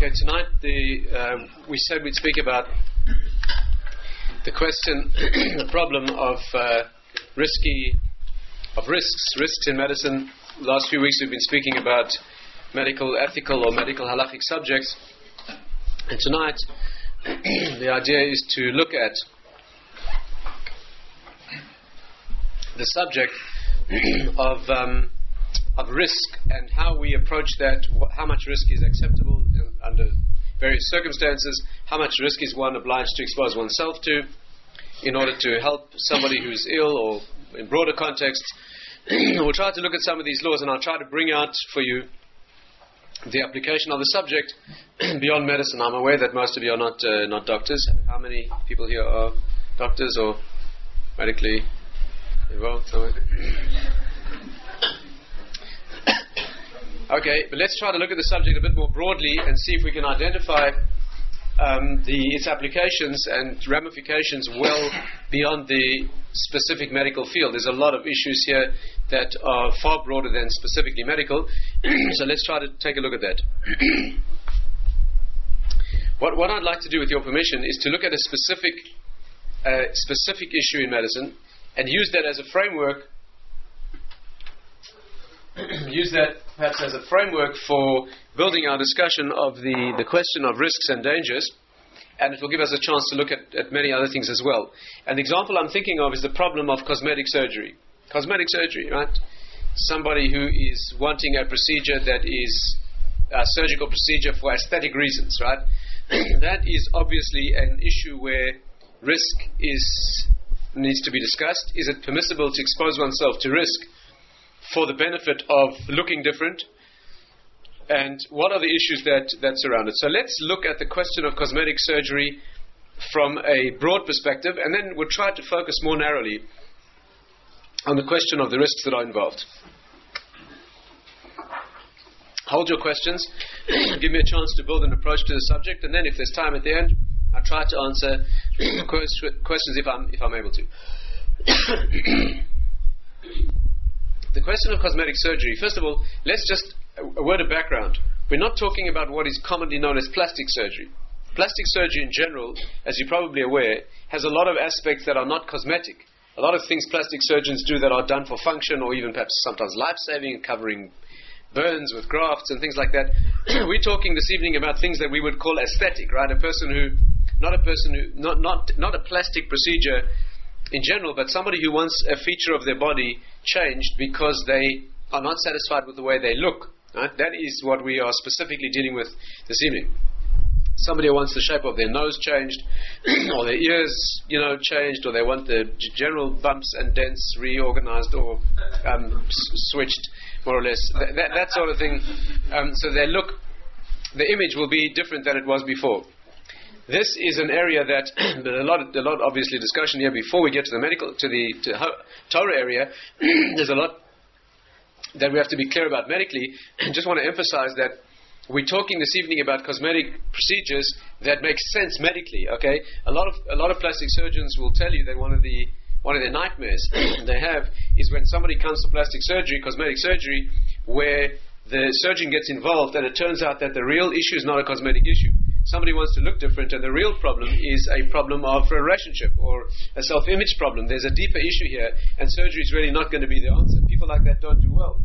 Okay, tonight we said we'd speak about the question, the problem of risks in medicine. The last few weeks we've been speaking about medical ethical or medical halachic subjects, and tonight the idea is to look at the subject of risk and how we approach that, how much risk is acceptable under various circumstances, how much risk is one obliged to expose oneself to in order to help somebody who's ill, or in broader contexts. We'll try to look at some of these laws, and I'll try to bring out for you the application of the subject beyond medicine. I'm aware that most of you are not doctors. How many people here are doctors or medically involved? Okay, but let's try to look at the subject a bit more broadly and see if we can identify its applications and ramifications well beyond the specific medical field. There's a lot of issues here that are far broader than specifically medical. So let's try to take a look at that. What I'd like to do, with your permission, is to look at a specific issue in medicine and use that as a framework. Use that perhaps as a framework for building our discussion of the question of risks and dangers, and it will give us a chance to look at many other things as well. An example I'm thinking of is the problem of cosmetic surgery. Cosmetic surgery, right? Somebody who is wanting a procedure that is a surgical procedure for aesthetic reasons, right? That is obviously an issue where risk needs to be discussed. Is it permissible to expose oneself to risk for the benefit of looking different? And what are the issues that surround it? So let's look at the question of cosmetic surgery from a broad perspective, and then we'll try to focus more narrowly on the question of the risks that are involved. Hold your questions. Give me a chance to build an approach to the subject, and then if there's time at the end, I'll try to answer questions if I'm able to. The question of cosmetic surgery. First of all, let's just a word of background. We're not talking about what is commonly known as plastic surgery. Plastic surgery in general, as you're probably aware, has a lot of aspects that are not cosmetic. A lot of things plastic surgeons do that are done for function, or even perhaps sometimes life-saving, covering burns with grafts and things like that. We're talking this evening about things that we would call aesthetic, right? Not a plastic procedure in general, but somebody who wants a feature of their body changed because they are not satisfied with the way they look. Right? That is what we are specifically dealing with this evening. Somebody who wants the shape of their nose changed, or their ears, changed, or they want the general bumps and dents reorganized or switched, more or less. That sort of thing. So the image will be different than it was before. This is an area that a lot obviously discussion here before we get to the Torah area. There's a lot that we have to be clear about medically. I just want to emphasize that we're talking this evening about cosmetic procedures that make sense medically. Okay, a lot of plastic surgeons will tell you that one of their nightmares they have is when somebody comes to plastic surgery, cosmetic surgery, where the surgeon gets involved and it turns out that the real issue is not a cosmetic issue. Somebody wants to look different, and the real problem is a problem of a relationship or a self-image problem. There's a deeper issue here, and surgery is really not going to be the answer. People like that don't do well.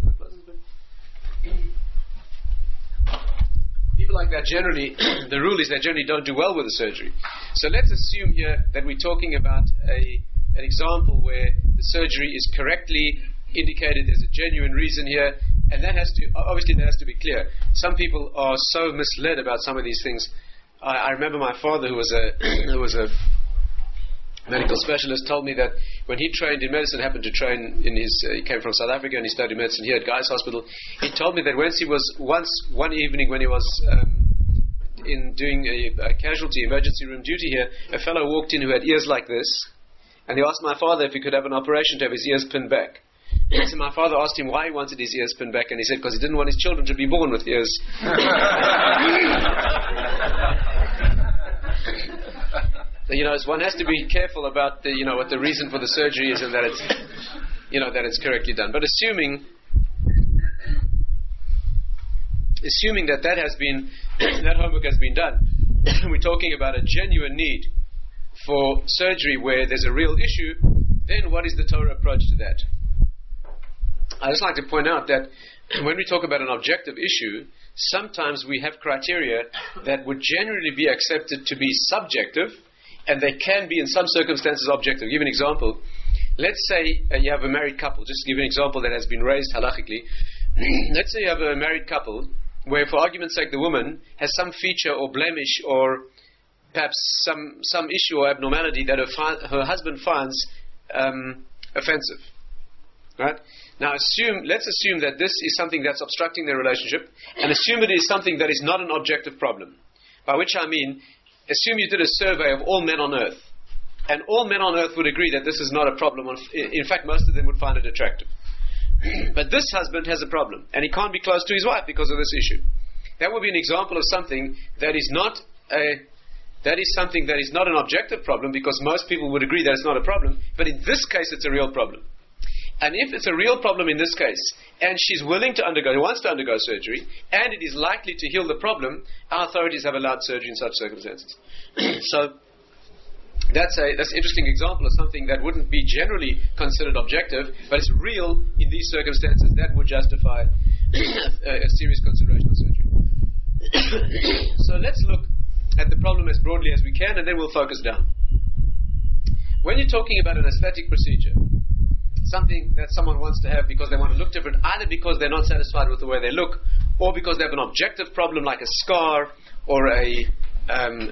People like that generally, the rule is they generally don't do well with the surgery. So let's assume here that we're talking about an example where the surgery is correctly indicated. There's a genuine reason here, and that has to be clear. Some people are so misled about some of these things. I remember my father, who was a medical specialist, told me that when he trained in medicine, happened to train he came from South Africa and he studied medicine here at Guy's Hospital. He told me that one evening when he was in doing a casualty emergency room duty here, a fellow walked in who had ears like this, and he asked my father if he could have an operation to have his ears pinned back. So my father asked him why he wanted his ears pinned back, and he said because he didn't want his children to be born with ears. So, one has to be careful about what the reason for the surgery is, and that it's correctly done. But assuming assuming that has been that homework has been done, we're talking about a genuine need for surgery where there's a real issue, then what is the Torah approach to that? I just like to point out that when we talk about an objective issue, sometimes we have criteria that would generally be accepted to be subjective, and they can be in some circumstances objective. I'll give you an example. Let's say you have a married couple. Just to give you an example that has been raised halachically. Let's say you have a married couple where, for argument's sake, the woman has some feature or blemish or perhaps some issue or abnormality that her husband finds offensive. Right? Now let's assume that this is something that's obstructing their relationship, and assume it is something that is not an objective problem. By which I mean, assume you did a survey of all men on earth, and all men on earth would agree that this is not a problem. In fact, most of them would find it attractive. But this husband has a problem, and he can't be close to his wife because of this issue. That would be an example of something that is not an objective problem, because most people would agree that it's not a problem, but in this case it's a real problem. And if it's a real problem in this case, and she's willing to wants to undergo surgery, and it is likely to heal the problem, our authorities have allowed surgery in such circumstances. So that's an interesting example of something that wouldn't be generally considered objective, but it's real in these circumstances that would justify a serious consideration of surgery. So let's look at the problem as broadly as we can, and then we'll focus down. When you're talking about an aesthetic procedure, something that someone wants to have because they want to look different, either because they're not satisfied with the way they look, or because they have an objective problem like a scar or a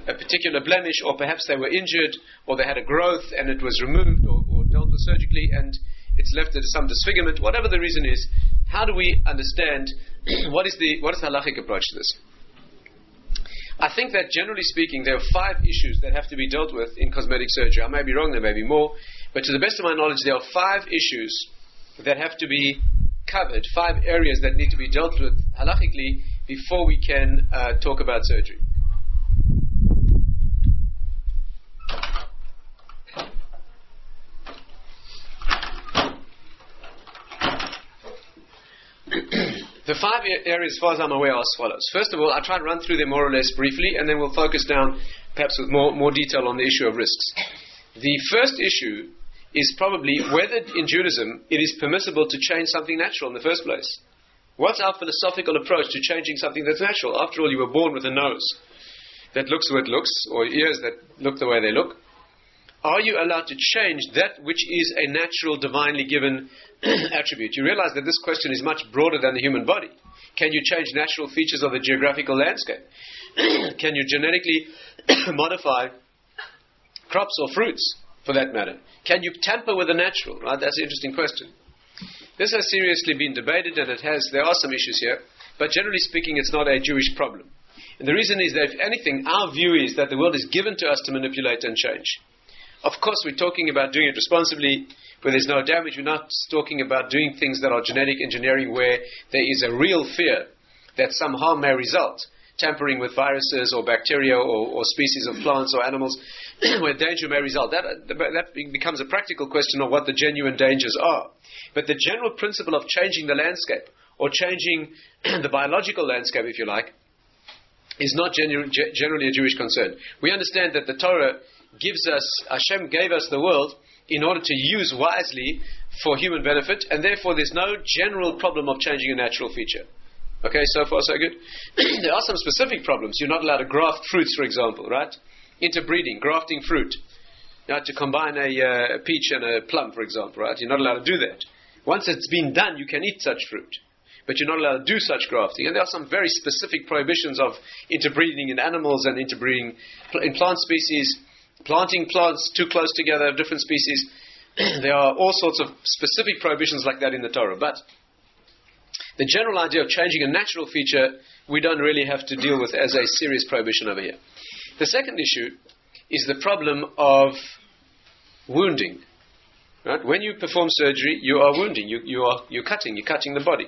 particular blemish, or perhaps they were injured, or they had a growth and it was removed or dealt with surgically and it's left at some disfigurement. Whatever the reason is, how do we understand what is the halachic approach to this? I think that generally speaking there are 5 issues that have to be dealt with in cosmetic surgery. I may be wrong, there may be more, but to the best of my knowledge there are 5 issues that have to be covered, 5 areas that need to be dealt with halachically before we can talk about surgery. The 5 areas, as far as I'm aware, are as follows. First of all, I'll try to run through them more or less briefly, and then we'll focus down perhaps with more detail on the issue of risks. The first issue is probably whether in Judaism it is permissible to change something natural in the first place. What's our philosophical approach to changing something that's natural? After all, you were born with a nose that looks the way it looks, or ears that look the way they look. Are you allowed to change that which is a natural, divinely given attribute? You realize that this question is much broader than the human body. Can you change natural features of the geographical landscape? Can you genetically modify crops or fruits, for that matter? Can you tamper with the natural? Right? That's an interesting question. This has seriously been debated, and there are some issues here, but generally speaking, it's not a Jewish problem. And the reason is that, if anything, our view is that the world is given to us to manipulate and change. Of course, we're talking about doing it responsibly, where there's no damage. We're not talking about doing things that are genetic engineering, where there is a real fear that some harm may result, tampering with viruses or bacteria or species of plants or animals, where danger may result. That becomes a practical question of what the genuine dangers are. But the general principle of changing the landscape, or changing the biological landscape, if you like, is not generally a Jewish concern. We understand that the Torah Hashem gave us the world in order to use wisely for human benefit, and therefore there's no general problem of changing a natural feature. Okay, so far so good. There are some specific problems. You're not allowed to graft fruits, for example, right? Interbreeding, grafting fruit. To combine a peach and a plum, for example, right? You're not allowed to do that. Once it's been done, you can eat such fruit. But you're not allowed to do such grafting. And there are some very specific prohibitions of interbreeding in animals and interbreeding in plant species, planting plants too close together of different species. There are all sorts of specific prohibitions like that in the Torah. But the general idea of changing a natural feature, we don't really have to deal with as a serious prohibition over here. The second issue is the problem of wounding. Right? When you perform surgery, you are wounding. You're cutting the body.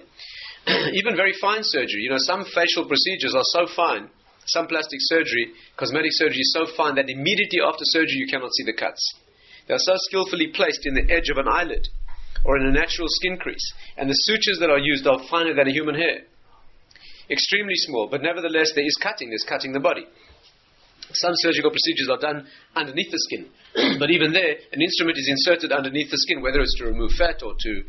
Even very fine surgery. Some facial procedures are so fine. Some plastic surgery, cosmetic surgery is so fine that immediately after surgery you cannot see the cuts. They are so skillfully placed in the edge of an eyelid or in a natural skin crease. And the sutures that are used are finer than a human hair. extremely small, but nevertheless there is cutting. There's cutting the body. Some surgical procedures are done underneath the skin, but even there, an instrument is inserted underneath the skin, whether it's to remove fat or to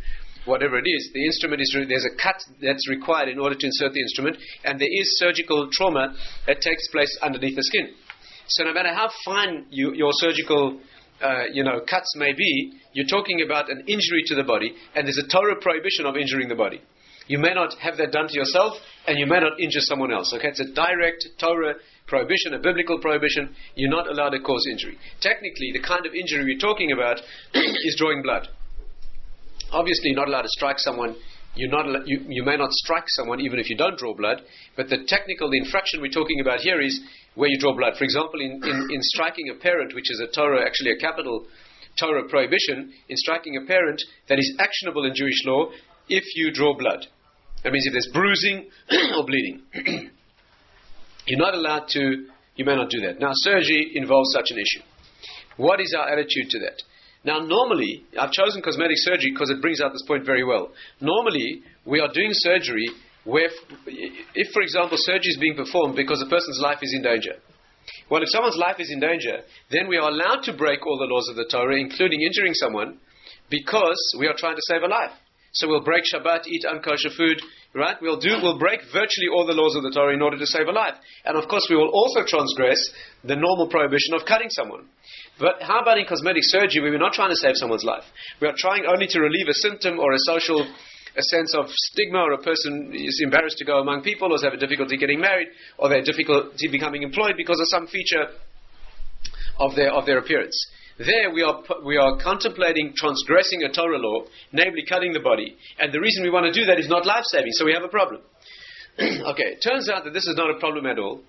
whatever it is. The instrument there's a cut that's required in order to insert the instrument, and there is surgical trauma that takes place underneath the skin. So no matter how fine your surgical cuts may be, you're talking about an injury to the body, and there's a Torah prohibition of injuring the body. You may not have that done to yourself, and you may not injure someone else. Okay, it's a direct Torah prohibition, a biblical prohibition. You're not allowed to cause injury. Technically, the kind of injury we're talking about is drawing blood. Obviously, you're not allowed to strike someone. You may not strike someone even if you don't draw blood, but the infraction we're talking about here is where you draw blood. For example, in striking a parent, which is a Torah, actually a capital Torah prohibition, in striking a parent, that is actionable in Jewish law if you draw blood. That means if there's bruising or bleeding. You may not do that. Now, surgery involves such an issue. What is our attitude to that? Now, normally, I've chosen cosmetic surgery because it brings out this point very well. Normally, we are doing surgery where, if, for example, surgery is being performed because a person's life is in danger. Well, if someone's life is in danger, then we are allowed to break all the laws of the Torah, including injuring someone, because we are trying to save a life. So we'll break Shabbat, eat unkosher food, right? We'll break virtually all the laws of the Torah in order to save a life. And of course we will also transgress the normal prohibition of cutting someone. But how about in cosmetic surgery where we're not trying to save someone's life? We are trying only to relieve a symptom or a sense of stigma, or a person is embarrassed to go among people, or has a difficulty getting married, or they have difficulty becoming employed because of some feature of their appearance. There we are contemplating transgressing a Torah law, namely cutting the body, and the reason we want to do that is not life-saving, so we have a problem. Okay, it turns out that this is not a problem at all,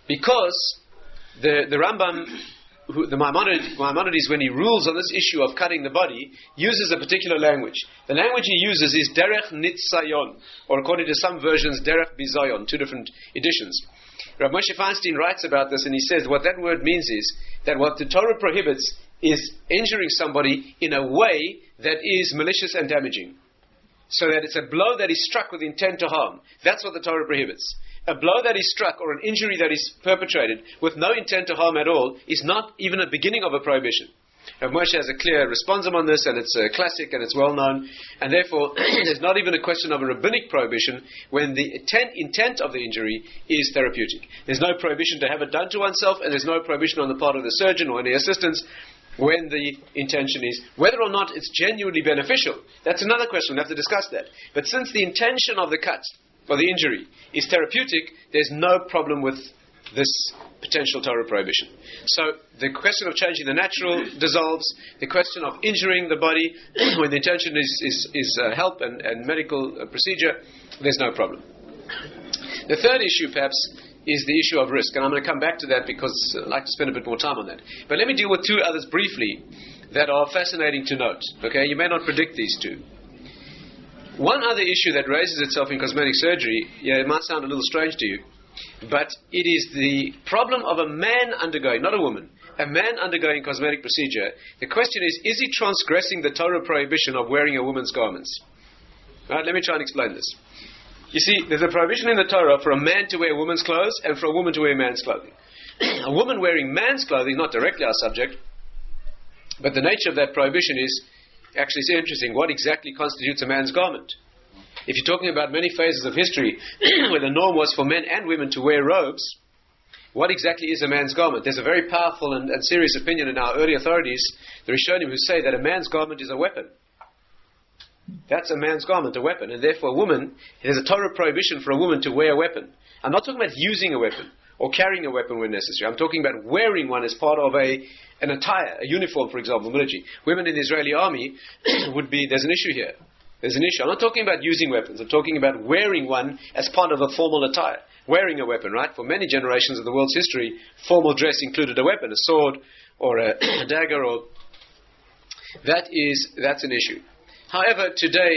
because the Rambam, the Maimonides, when he rules on this issue of cutting the body, uses a particular language. The language he uses is derech nitzayon, or according to some versions, derech bizayon, two different editions. Rabbi Moshe Feinstein writes about this, and he says what that word means is that what the Torah prohibits is injuring somebody in a way that is malicious and damaging. So that it's a blow that is struck with intent to harm. That's what the Torah prohibits. A blow that is struck or an injury that is perpetrated with no intent to harm at all is not even a beginning of a prohibition. Rabbi Moshe has a clear responsum on this, and it's a classic and it's well known, and therefore there's not even a question of a rabbinic prohibition when the intent of the injury is therapeutic. There's no prohibition to have it done to oneself, and there's no prohibition on the part of the surgeon or any assistants when the intention is. Whether or not it's genuinely beneficial, that's another question, we have to discuss that. But since the intention of the cut or the injury is therapeutic, there's no problem with this potential Torah prohibition. So the question of changing the natural dissolves. The question of injuring the body when the intention is help and medical procedure, there's no problem. The third issue perhaps is the issue of risk, and I'm going to come back to that because I'd like to spend a bit more time on that. But let me deal with two others briefly that are fascinating to note. Okay, you may not predict these two. One other issue that raises itself in cosmetic surgery, it might sound a little strange to you, but it is the problem of a man undergoing, not a woman, a man undergoing cosmetic procedure. The question is he transgressing the Torah prohibition of wearing a woman's garments? Right, let me try and explain this. You see, there's a prohibition in the Torah for a man to wear woman's clothes and for a woman to wear man's clothing. A woman wearing man's clothing is not directly our subject, but the nature of that prohibition is actually so interesting. What exactly constitutes a man's garment? If you're talking about many phases of history where the norm was for men and women to wear robes, what exactly is a man's garment? There's a very powerful and serious opinion in our early authorities, the Rishonim, who say that a man's garment is a weapon. That's a man's garment, a weapon, and therefore a woman, there's a Torah prohibition for a woman to wear a weapon. I'm not talking about using a weapon or carrying a weapon when necessary. I'm talking about wearing one as part of an attire, a uniform, for example, military. Women in the Israeli army there's an issue here. There's an issue. I'm not talking about using weapons. I'm talking about wearing one as part of a formal attire. Wearing a weapon, right? For many generations of the world's history, formal dress included a weapon, a sword or a dagger, or that's an issue. However, today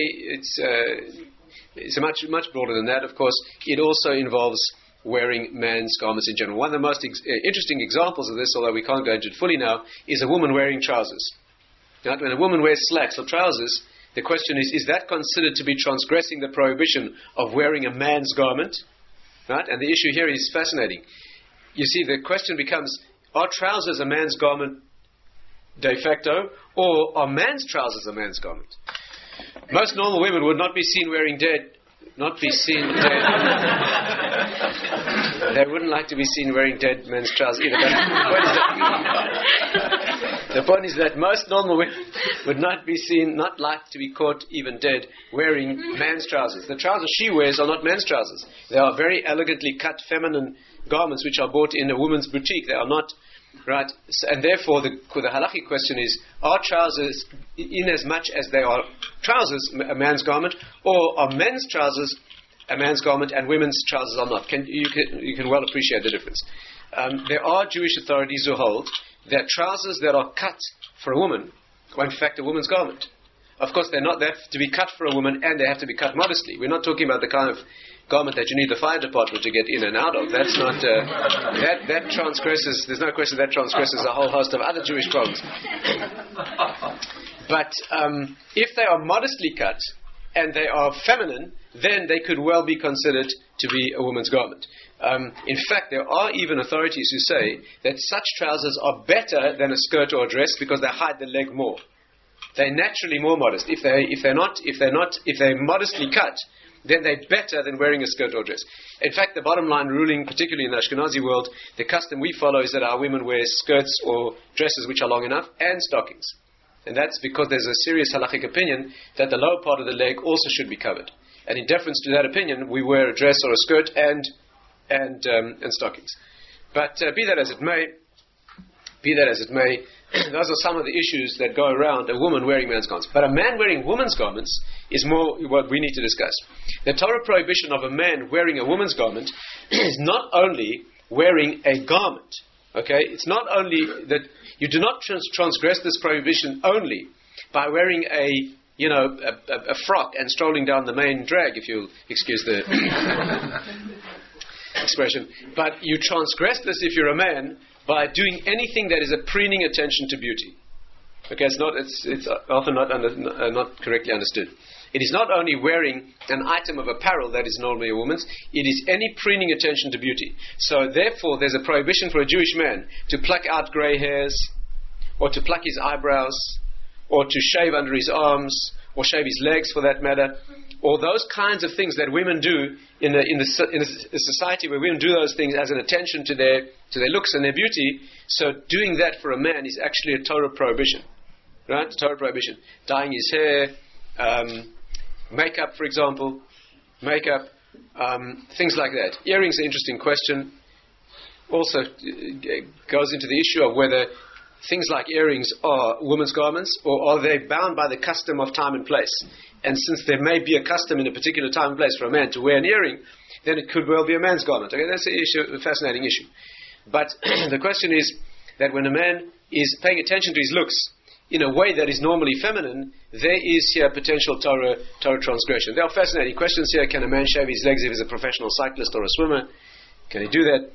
it's much broader than that. Of course, it also involves wearing man's garments in general. One of the most interesting examples of this, although we can't go into it fully now, is a woman wearing trousers. Right? When a woman wears slacks or trousers, the question is that considered to be transgressing the prohibition of wearing a man's garment? Right? And the issue here is fascinating. You see, the question becomes, are trousers a man's garment de facto, or are man's trousers a man's garment? Most normal women would not be seen wearing not be seen dead. They wouldn't like to be seen wearing dead men's trousers either. The point is that most normal women would not like to be caught even dead wearing man's trousers. The trousers she wears are not men's trousers. They are very elegantly cut feminine garments which are bought in a woman's boutique. They are not, right? And therefore, the halachic question is, are trousers, in as much as they are trousers, a man's garment, or are men's trousers a man's garment and women's trousers are not? You can well appreciate the difference. There are Jewish authorities who hold that trousers that are cut for a woman are in fact a woman's garment. Of course, they have to be cut for a woman, and they have to be cut modestly. We're not talking about the kind of garment that you need the fire department to get in and out of. That's not that transgresses. There's no question that transgresses a whole host of other Jewish problems. But if they are modestly cut and they are feminine, then they could well be considered to be a woman's garment. In fact, there are even authorities who say that such trousers are better than a skirt or a dress because they hide the leg more. They're naturally more modest. If they're modestly cut, then they're better than wearing a skirt or dress. In fact, the bottom line ruling, particularly in the Ashkenazi world, the custom we follow is that our women wear skirts or dresses which are long enough and stockings. And that's because there's a serious halachic opinion that the lower part of the leg also should be covered. And in deference to that opinion, we wear a dress or a skirt and stockings. But be that as it may, those are some of the issues that go around a woman wearing man's garments. But a man wearing woman's garments is more what we need to discuss. The Torah prohibition of a man wearing a woman's garment is not only wearing a garment. Okay, it's not only that you do not transgress this prohibition only by wearing a frock and strolling down the main drag, if you'll excuse the expression. But you transgress this if you're a man by doing anything that is a preening attention to beauty. Okay, it's often not correctly understood. It is not only wearing an item of apparel that is normally a woman's, it is any preening attention to beauty. So therefore there's a prohibition for a Jewish man to pluck out grey hairs, or to pluck his eyebrows, or to shave under his arms, or shave his legs for that matter, or those kinds of things that women do in a society where women do those things as an attention to their looks and their beauty. So doing that for a man is actually a Torah prohibition, right? Torah prohibition. Dyeing his hair, makeup, for example, things like that. Earrings are an interesting question. Also goes into the issue of whether things like earrings are women's garments, or are they bound by the custom of time and place? And since there may be a custom in a particular time and place for a man to wear an earring, then it could well be a man's garment. Okay, that's a fascinating issue. But the question is that when a man is paying attention to his looks in a way that is normally feminine, there is here potential Torah transgression. There are fascinating questions here. Can a man shave his legs if he's a professional cyclist or a swimmer? Can he do that?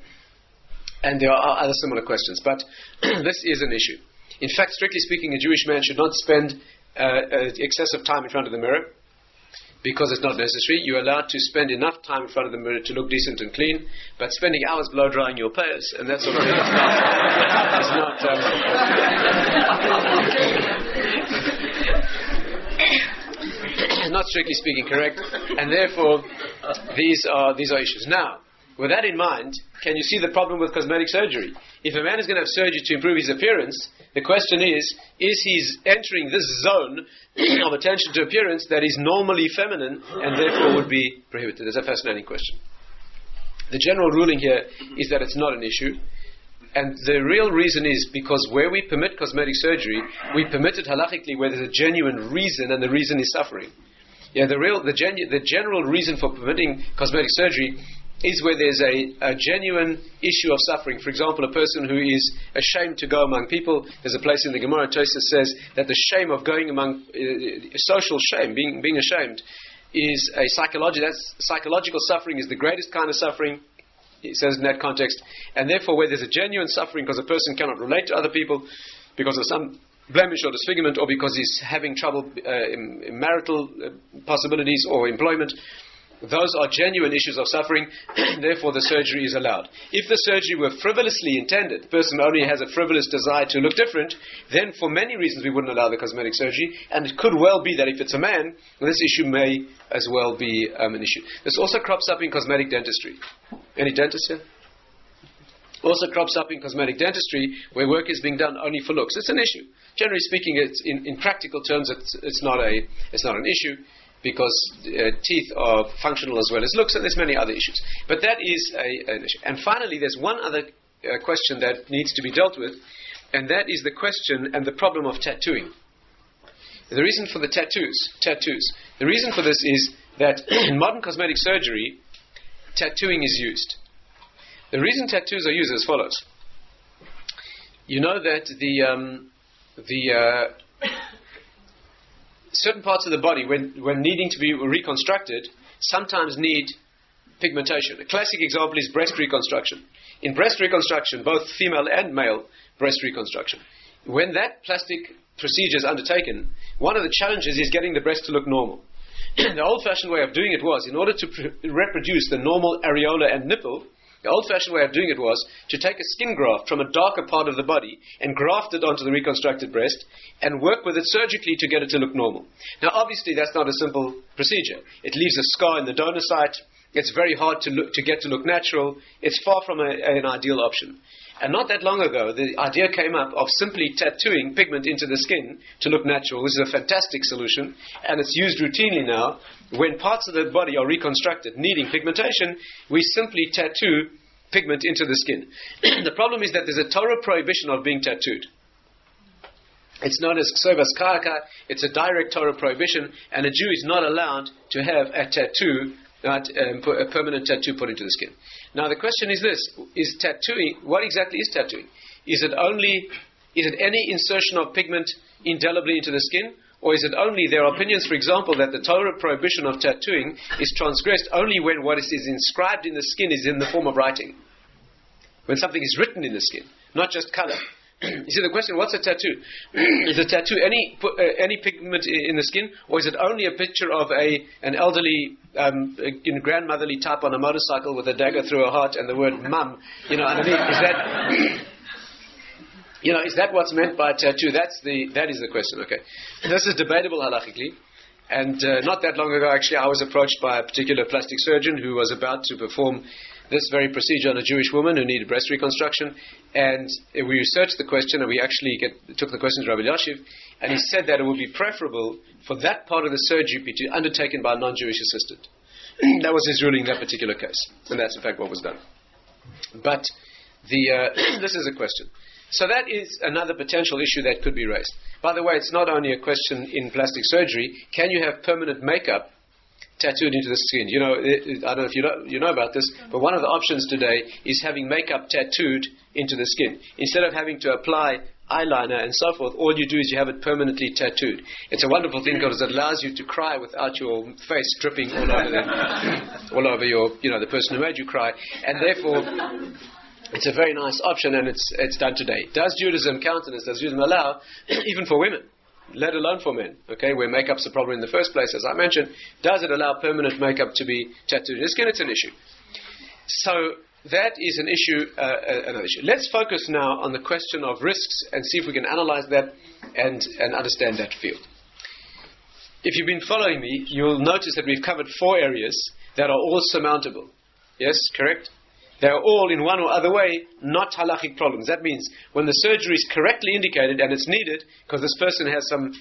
And there are other similar questions. But this is an issue. In fact, strictly speaking, a Jewish man should not spend excessive time in front of the mirror, because it's not necessary. You're allowed to spend enough time in front of the mirror to look decent and clean, but spending hours blow drying your pants and that sort of thing is not strictly speaking correct, and therefore these are issues. Now, with that in mind, can you see the problem with cosmetic surgery? If a man is going to have surgery to improve his appearance, the question is he entering this zone of attention to appearance that is normally feminine and therefore would be prohibited? It's a fascinating question. The general ruling here is that it's not an issue, and the real reason is because where we permit cosmetic surgery, we permit it halachically where there's a genuine reason, and the reason is suffering. Yeah, the general reason for permitting cosmetic surgery is where there's a genuine issue of suffering. For example, a person who is ashamed to go among people. There's a place in the Gemara, Tosfos says that the shame of going among, social shame, being ashamed, is psychological suffering is the greatest kind of suffering, it says in that context. And therefore, where there's a genuine suffering because a person cannot relate to other people because of some blemish or disfigurement, or because he's having trouble in marital possibilities or employment, those are genuine issues of suffering, therefore the surgery is allowed. If the surgery were frivolously intended, the person only has a frivolous desire to look different, then for many reasons we wouldn't allow the cosmetic surgery, and it could well be that if it's a man, this issue may as well be an issue. This also crops up in cosmetic dentistry. Any dentists here? Also crops up in cosmetic dentistry, where work is being done only for looks. It's an issue. Generally speaking, it's in practical terms, it's not an issue, because teeth are functional as well as looks, and there's many other issues. But that is an issue. And finally, there's one other question that needs to be dealt with, and that is the question and the problem of tattooing. The reason for the tattoos. The reason for this is that in modern cosmetic surgery, tattooing is used. The reason tattoos are used is as follows. You know that certain parts of the body, when needing to be reconstructed, sometimes need pigmentation. A classic example is breast reconstruction. In breast reconstruction, both female and male breast reconstruction, when that plastic procedure is undertaken, one of the challenges is getting the breast to look normal. The old-fashioned way of doing it was, in order to reproduce the normal areola and nipple, the old-fashioned way of doing it was to take a skin graft from a darker part of the body and graft it onto the reconstructed breast and work with it surgically to get it to look normal. Now, obviously, that's not a simple procedure. It leaves a scar in the donor site. It's very hard to get to look natural. It's far from an ideal option. And not that long ago, the idea came up of simply tattooing pigment into the skin to look natural. This is a fantastic solution, and it's used routinely now. When parts of the body are reconstructed needing pigmentation, we simply tattoo pigment into the skin. The problem is that there's a Torah prohibition of being tattooed. It's known as ksovas karka. It's a direct Torah prohibition, and a Jew is not allowed to have a tattoo, a permanent tattoo put into the skin. Now the question is this: is tattooing? What exactly is tattooing? Is it any insertion of pigment indelibly into the skin, or is it only? There are opinions, for example, that the Torah prohibition of tattooing is transgressed only when what is inscribed in the skin is in the form of writing, when something is written in the skin, not just color. You see the question: what's a tattoo? Is a tattoo any pigment in the skin, or is it only a picture of an elderly grandmotherly type on a motorcycle with a dagger through her heart and the word "mum"? Is that what's meant by a tattoo? That is the question. Okay, this is debatable halachically, and not that long ago, actually, I was approached by a particular plastic surgeon who was about to perform this very procedure on a Jewish woman who needed breast reconstruction, and we researched the question, and we actually took the question to Rabbi Yashiv, and he said that it would be preferable for that part of the surgery be undertaken by a non-Jewish assistant. That was his ruling in that particular case, and that's in fact what was done. But this is a question. So that is another potential issue that could be raised. By the way, it's not only a question in plastic surgery. Can you have permanent makeup tattooed into the skin? I don't know if you know about this, but one of the options today is having makeup tattooed into the skin. Instead of having to apply eyeliner and so forth, all you do is you have it permanently tattooed. It's a wonderful thing because it allows you to cry without your face dripping all over your, the person who made you cry, and therefore it's a very nice option, and it's done today. Does Judaism countenance, does Judaism allow, even for women, let alone for men, okay, where makeup's a problem in the first place, as I mentioned, does it allow permanent makeup to be tattooed in the skin? It's an issue. So that is an issue, another issue. Let's focus now on the question of risks and see if we can analyze that and understand that field. If you've been following me, you'll notice that we've covered 4 areas that are all surmountable. Yes, correct? They are all, in one or other way, not halachic problems. That means when the surgery is correctly indicated and it's needed, because this person has some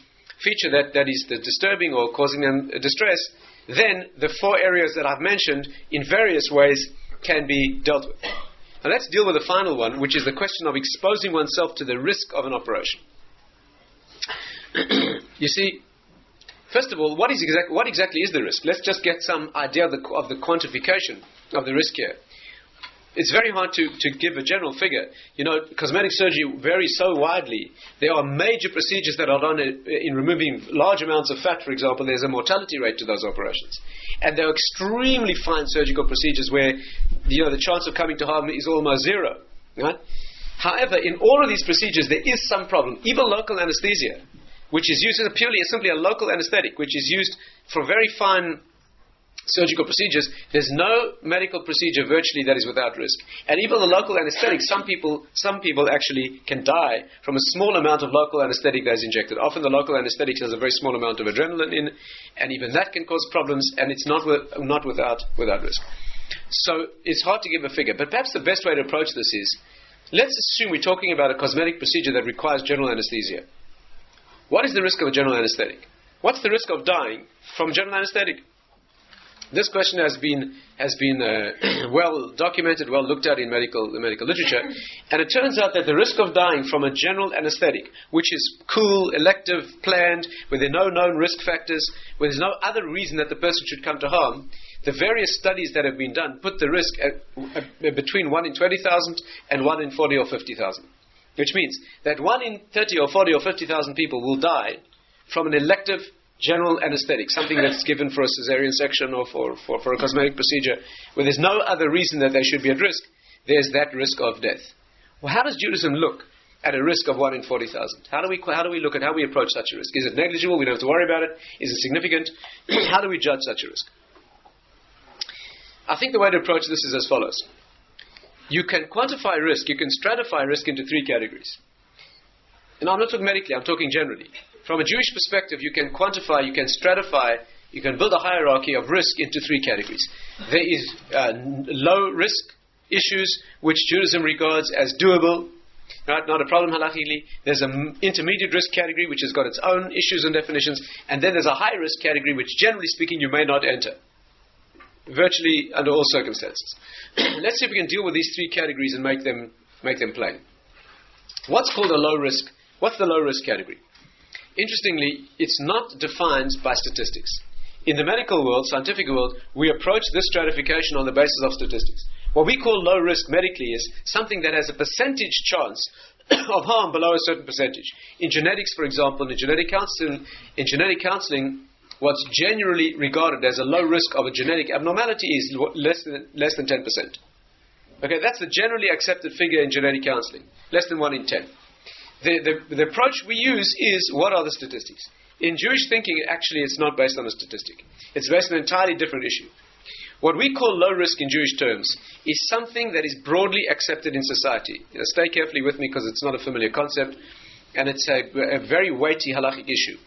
feature that is disturbing or causing them distress, then the 4 areas that I've mentioned in various ways can be dealt with. Now let's deal with the final one, which is the question of exposing oneself to the risk of an operation. You see, first of all, what exactly is the risk? Let's just get some idea of the quantification of the risk here. It's very hard to give a general figure. Cosmetic surgery varies so widely. There are major procedures that are done in removing large amounts of fat, for example. There's a mortality rate to those operations. And there are extremely fine surgical procedures where the chance of coming to harm is almost zero. Right? However, in all of these procedures, there is some problem. Even local anesthesia, which is used as simply a local anesthetic, which is used for very fine surgical procedures, there's no medical procedure virtually that is without risk. And even the local anesthetic, some people actually can die from a small amount of local anesthetic that is injected. Often the local anesthetic has a very small amount of adrenaline in, and even that can cause problems, and it's not without risk. So it's hard to give a figure, but perhaps the best way to approach this is, let's assume we're talking about a cosmetic procedure that requires general anesthesia. What is the risk of a general anesthetic? What's the risk of dying from general anesthetic? This question has been well documented, well looked at in the medical literature, and it turns out that the risk of dying from a general anesthetic, which is cool, elective, planned, where there are no known risk factors, where there's no other reason that the person should come to harm, the various studies that have been done put the risk at between 1 in 20,000 and 1 in 40 or 50,000, which means that 1 in 30 or 40 or 50,000 people will die from an elective general anesthetic, something that's given for a cesarean section or for a cosmetic procedure, where there's no other reason that they should be at risk. There's that risk of death. Well, how does Judaism look at a risk of 1 in 40,000? How do we look at how we approach such a risk? Is it negligible? We don't have to worry about it. Is it significant? How do we judge such a risk? I think the way to approach this is as follows. You can quantify risk, you can stratify risk into 3 categories. And I'm not talking medically, I'm talking generally. From a Jewish perspective, you can quantify, you can stratify, you can build a hierarchy of risk into 3 categories. There is low risk issues, which Judaism regards as doable, right? Not a problem halachically. There's an intermediate risk category, which has got its own issues and definitions. And then there's a high risk category, which generally speaking, you may not enter, virtually under all circumstances. Let's see if we can deal with these 3 categories and make them plain. What's called a low risk? What's the low risk category? Interestingly, it's not defined by statistics. In the medical world, scientific world, we approach this stratification on the basis of statistics. What we call low risk medically is something that has a percentage chance of harm below a certain percentage. In genetics, for example, in genetic counseling, what's generally regarded as a low risk of a genetic abnormality is less than 10%. Okay, that's the generally accepted figure in genetic counseling, less than 1 in 10. The approach we use is, what are the statistics? In Jewish thinking, actually, it's not based on a statistic. It's based on an entirely different issue. What we call low risk in Jewish terms is something that is broadly accepted in society. Stay carefully with me because it's not a familiar concept, and it's a very weighty halachic issue.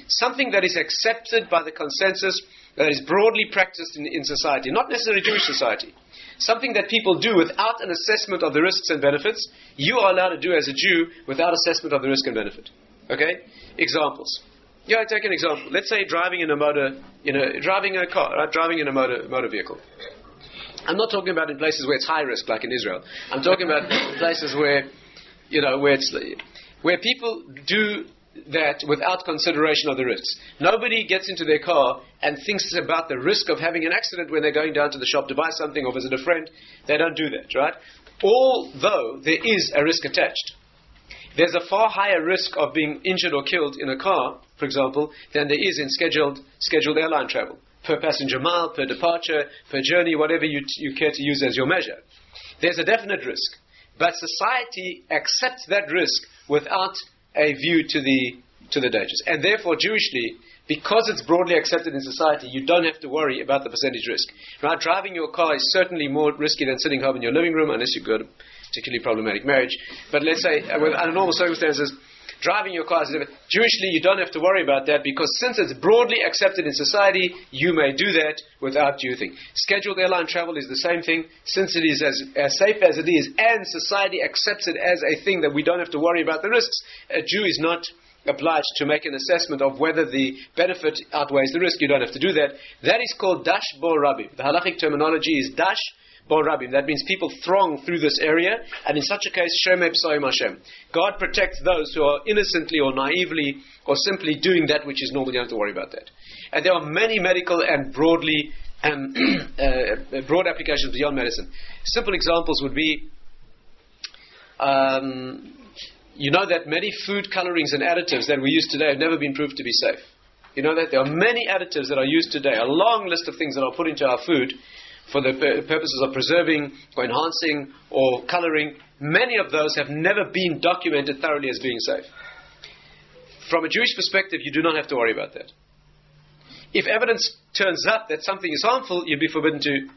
Something that is accepted by the consensus, that is broadly practiced in society, not necessarily Jewish society. Something that people do without an assessment of the risks and benefits, you are allowed to do as a Jew without assessment of the risk and benefit. Okay? Examples. Yeah, I take an example. Let's say driving in a car, right? Driving in a motor vehicle. I'm not talking about in places where it's high risk, like in Israel. I'm talking about places where people do that without consideration of the risks. Nobody gets into their car and thinks about the risk of having an accident when they're going down to the shop to buy something or visit a friend. They don't do that, right? Although there is a risk attached. There's a far higher risk of being injured or killed in a car, for example, than there is in scheduled airline travel. Per passenger mile, per departure, per journey, whatever you care to use as your measure. There's a definite risk. But society accepts that risk without a view to the dangers. And therefore, Jewishly, because it's broadly accepted in society, you don't have to worry about the percentage risk. Right? Driving your car is certainly more risky than sitting home in your living room, unless you've got a particularly problematic marriage. But let's say, under normal circumstances, driving your car is different. Jewishly, you don't have to worry about that, because since it's broadly accepted in society, you may do that without due thing. Scheduled airline travel is the same thing. Since it is as safe as it is, and society accepts it as a thing that we don't have to worry about the risks, a Jew is not obliged to make an assessment of whether the benefit outweighs the risk. You don't have to do that. That is called dash bo rabbi. The halachic terminology is dash bo rabbi. That means people throng through this area, and in such a case, shemei psoim Hashem. God protects those who are innocently or naively or simply doing that which is normal. You don't have to worry about that. And there are many medical and broad applications beyond medicine. Simple examples would be you know that many food colorings and additives that we use today have never been proved to be safe. You know that there are many additives that are used today, a long list of things that are put into our food for the purposes of preserving or enhancing or coloring. Many of those have never been documented thoroughly as being safe. From a Jewish perspective, you do not have to worry about that. If evidence turns up that something is harmful, you'd be forbidden to.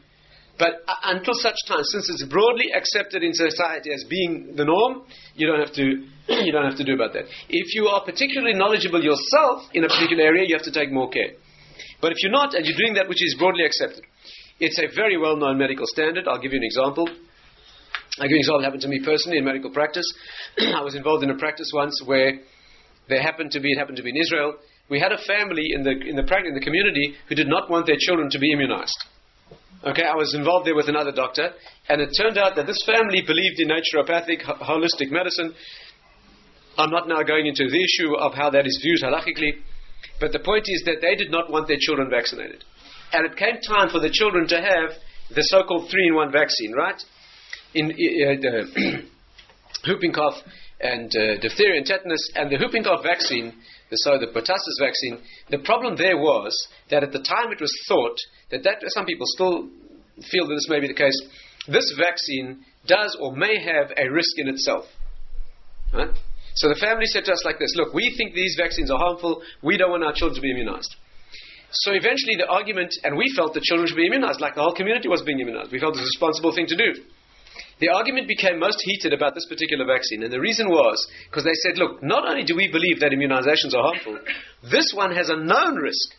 But until such time, since it's broadly accepted in society as being the norm, you don't have to do about that. If you are particularly knowledgeable yourself in a particular area, you have to take more care. But if you're not, and you're doing that which is broadly accepted, it's a very well-known medical standard. I'll give you an example. I'll give you an example that happened to me personally in medical practice. I was involved in a practice once where it happened to be in Israel. We had a family in the community who did not want their children to be immunized. Okay, I was involved there with another doctor, and it turned out that this family believed in naturopathic, holistic medicine. I'm not now going into the issue of how that is viewed halachically, but the point is that they did not want their children vaccinated. And it came time for the children to have the so-called 3-in-1 vaccine, right? Whooping cough and diphtheria and tetanus, and the whooping cough vaccine, the pertussis vaccine, the problem there was that at the time it was thought that some people still feel that this may be the case, this vaccine does or may have a risk in itself. Right? So the family said to us like this, look, we think these vaccines are harmful, we don't want our children to be immunized. So eventually the argument, and we felt that children should be immunized, like the whole community was being immunized. We felt it was a responsible thing to do. The argument became most heated about this particular vaccine, and the reason was because they said, look, not only do we believe that immunizations are harmful, this one has a known risk.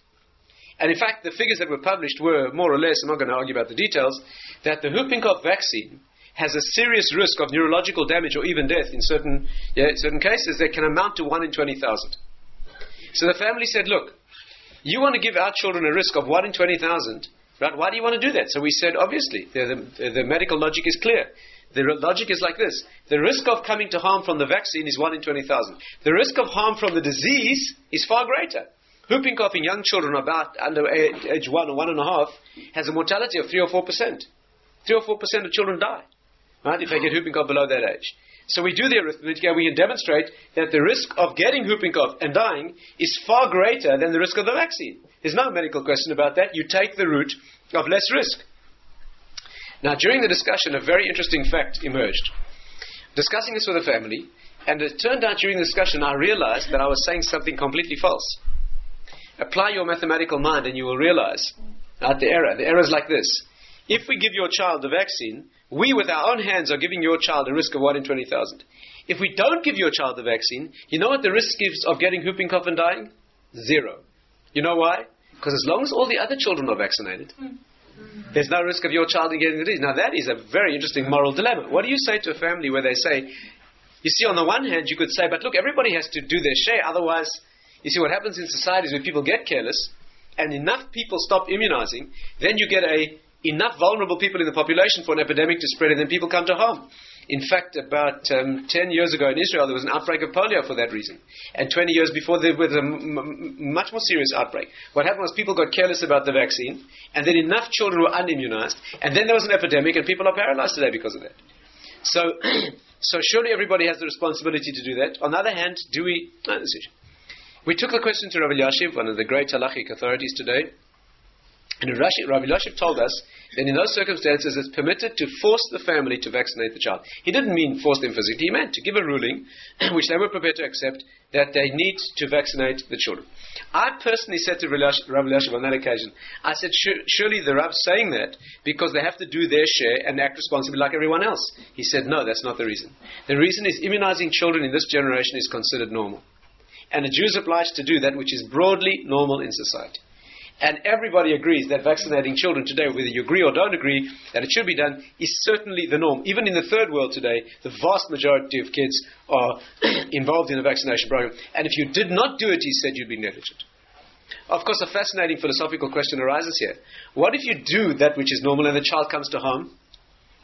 And in fact, the figures that were published were more or less, I'm not going to argue about the details, that the whooping cough vaccine has a serious risk of neurological damage or even death in certain cases that can amount to 1 in 20,000. So the family said, look, you want to give our children a risk of 1 in 20,000, right? Why do you want to do that? So we said, obviously, the medical logic is clear. The logic is like this. The risk of coming to harm from the vaccine is 1 in 20,000. The risk of harm from the disease is far greater. Whooping cough in young children about under age 1 or 1.5 has a mortality of 3 or 4%. 3 or 4% of children die, right, if they get whooping cough below that age. So we do the arithmetic and we can demonstrate that the risk of getting whooping cough and dying is far greater than the risk of the vaccine. There's no medical question about that. You take the route of less risk. Now, during the discussion, a very interesting fact emerged. Discussing this with a family, and it turned out during the discussion I realized that I was saying something completely false. Apply your mathematical mind and you will realize the error. The error is like this. If we give your child the vaccine, we with our own hands are giving your child a risk of 1 in 20,000. If we don't give your child the vaccine, you know what the risk is of getting whooping cough and dying? 0. You know why? Because as long as all the other children are vaccinated, there's no risk of your child getting the disease. Now that is a very interesting moral dilemma. What do you say to a family where they say, you see, on the one hand you could say, but look, everybody has to do their share, otherwise, you see what happens in societies where people get careless and enough people stop immunizing, then you get enough vulnerable people in the population for an epidemic to spread and then people come to harm. In fact, about 10 years ago in Israel, there was an outbreak of polio for that reason. And 20 years before, there was a much more serious outbreak. What happened was people got careless about the vaccine, and then enough children were unimmunized, and then there was an epidemic, and people are paralyzed today because of that. So surely everybody has the responsibility to do that. On the other hand, we took the question to Rabbi Yashiv, one of the great halachic authorities today, and Rabbi Yashiv told us that in those circumstances it's permitted to force the family to vaccinate the child. He didn't mean force them physically, he meant to give a ruling, which they were prepared to accept, that they need to vaccinate the children. I personally said to Rabbi Yashiv on that occasion, I said, surely the Rabb's saying that because they have to do their share and act responsibly like everyone else. He said, no, that's not the reason. The reason is immunizing children in this generation is considered normal. And a Jew is obliged to do that which is broadly normal in society. And everybody agrees that vaccinating children today, whether you agree or don't agree, that it should be done, is certainly the norm. Even in the third world today, the vast majority of kids are involved in the vaccination program. And if you did not do it, he said, you'd be negligent. Of course, a fascinating philosophical question arises here. What if you do that which is normal and the child comes to harm?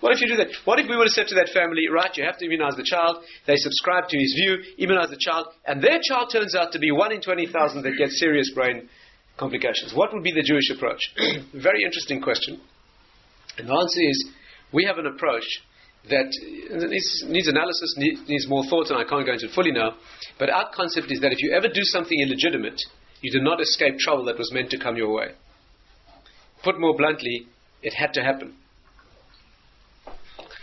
What if you do that? What if we would have said to that family, right, you have to immunize the child, they subscribe to his view, immunize the child, and their child turns out to be 1 in 20,000 that gets serious brain complications. What would be the Jewish approach? Very interesting question. And the answer is, we have an approach that needs analysis, needs more thought, and I can't go into it fully now. But our concept is that if you ever do something illegitimate, you do not escape trouble that was meant to come your way. Put more bluntly, it had to happen.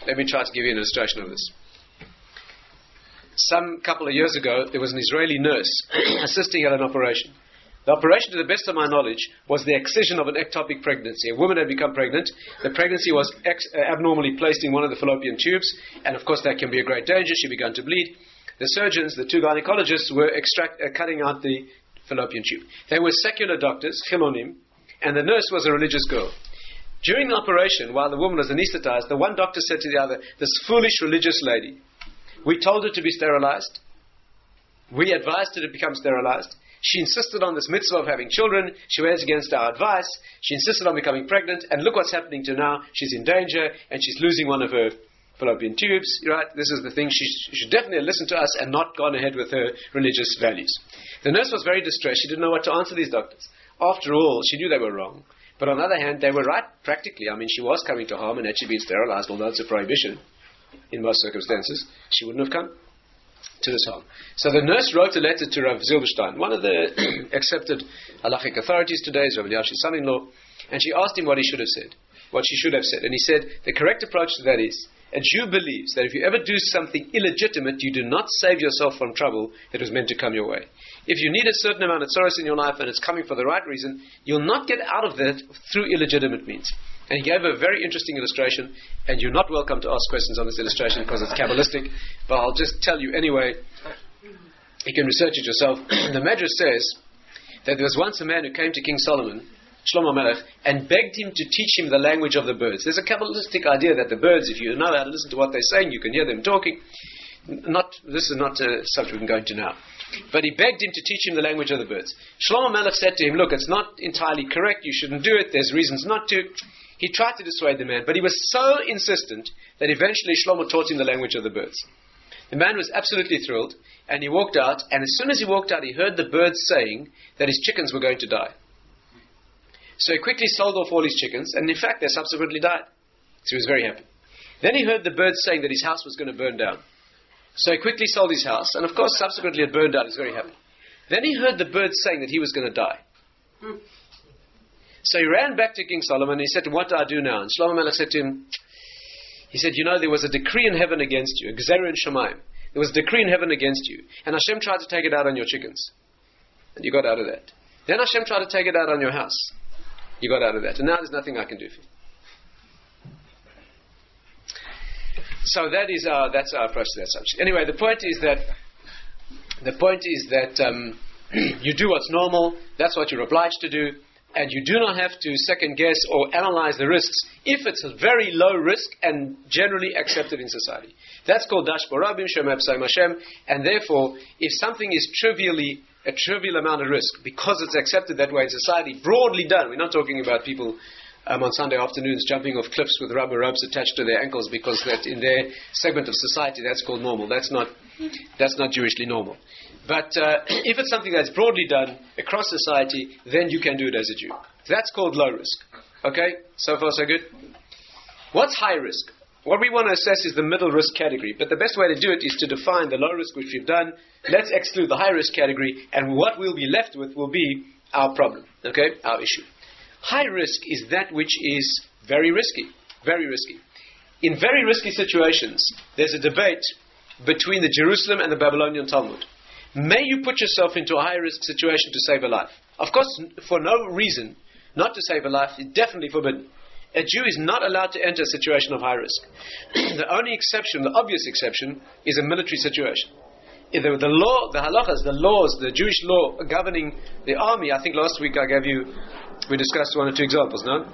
Let me try to give you an illustration of this. Some couple of years ago, there was an Israeli nurse assisting at an operation. The operation, to the best of my knowledge, was the excision of an ectopic pregnancy. A woman had become pregnant. The pregnancy was abnormally placed in one of the fallopian tubes, and of course that can be a great danger. She began to bleed. The surgeons, the two gynecologists, were cutting out the fallopian tube. They were secular doctors, chilonim, and the nurse was a religious girl. During the operation, while the woman was anesthetized, the one doctor said to the other, "This foolish religious lady, we told her to be sterilized. We advised her to become sterilized. She insisted on this mitzvah of having children. She went against our advice. She insisted on becoming pregnant. And look what's happening to her now. She's in danger and she's losing one of her fallopian tubes." Right? This is the thing. She should definitely listen to us and not gone ahead with her religious values. The nurse was very distressed. She didn't know what to answer these doctors. After all, she knew they were wrong. But on the other hand, they were right practically. I mean, she was coming to harm and had she been sterilized, although it's a prohibition in most circumstances, she wouldn't have come to this harm. So the nurse wrote a letter to Rav Zilberstein, one of the accepted halachic authorities today, is Rav Eliash's son-in-law, and she asked him what he should have said, what she should have said. And he said, the correct approach to that is, a Jew believes that if you ever do something illegitimate, you do not save yourself from trouble that was meant to come your way. If you need a certain amount of tzoros in your life and it's coming for the right reason, you'll not get out of that through illegitimate means. And he gave a very interesting illustration, and you're not welcome to ask questions on this illustration because it's Kabbalistic, but I'll just tell you anyway. You can research it yourself. The Medrash says that there was once a man who came to King Solomon, Shlomo Melech, and begged him to teach him the language of the birds. There's a Kabbalistic idea that the birds, if you know how to listen to what they're saying, you can hear them talking. This is not a subject we can go into now. But he begged him to teach him the language of the birds. Shlomo Melech said to him, look, it's not entirely correct, you shouldn't do it, there's reasons not to. He tried to dissuade the man, but he was so insistent that eventually Shlomo taught him the language of the birds. The man was absolutely thrilled, and he walked out, and as soon as he walked out, he heard the birds saying that his chickens were going to die. So he quickly sold off all his chickens, and in fact, they subsequently died. So he was very happy. Then he heard the birds saying that his house was going to burn down. So he quickly sold his house, and of course, subsequently it burned down. He was very happy. Then he heard the birds saying that he was going to die. So he ran back to King Solomon, and he said to him, what do I do now? And Shlomo Melech said to him, he said, you know, there was a decree in heaven against you, a gzera in Shemaim. There was a decree in heaven against you, and Hashem tried to take it out on your chickens. And you got out of that. Then Hashem tried to take it out on your house. You got out of that. And now there's nothing I can do for you. So that's our approach to that subject. Anyway, the point is that you do what's normal. That's what you're obliged to do, and you do not have to second guess or analyze the risks if it's a very low risk and generally accepted in society. That's called dash borabim shem epsayim Hashem. And therefore, if something is a trivial amount of risk because it's accepted that way in society, broadly done. We're not talking about people on Sunday afternoons jumping off cliffs with rubber ropes attached to their ankles because that in their segment of society that's called normal. That's not Jewishly normal. But if it's something that's broadly done across society, then you can do it as a Jew. That's called low risk. Okay? So far so good? What's high risk? What we want to assess is the middle risk category. But the best way to do it is to define the low risk which we've done. Let's exclude the high risk category, and what we'll be left with will be our problem. Okay? Our issue. High risk is that which is very risky. Very risky. In very risky situations, there's a debate between the Jerusalem and the Babylonian Talmud. May you put yourself into a high risk situation to save a life? Of course, for no reason not to save a life is definitely forbidden. A Jew is not allowed to enter a situation of high risk. The only exception, the obvious exception, is a military situation. The law, the halachas, the laws, the Jewish law governing the army, I think last week we discussed one or two examples, no?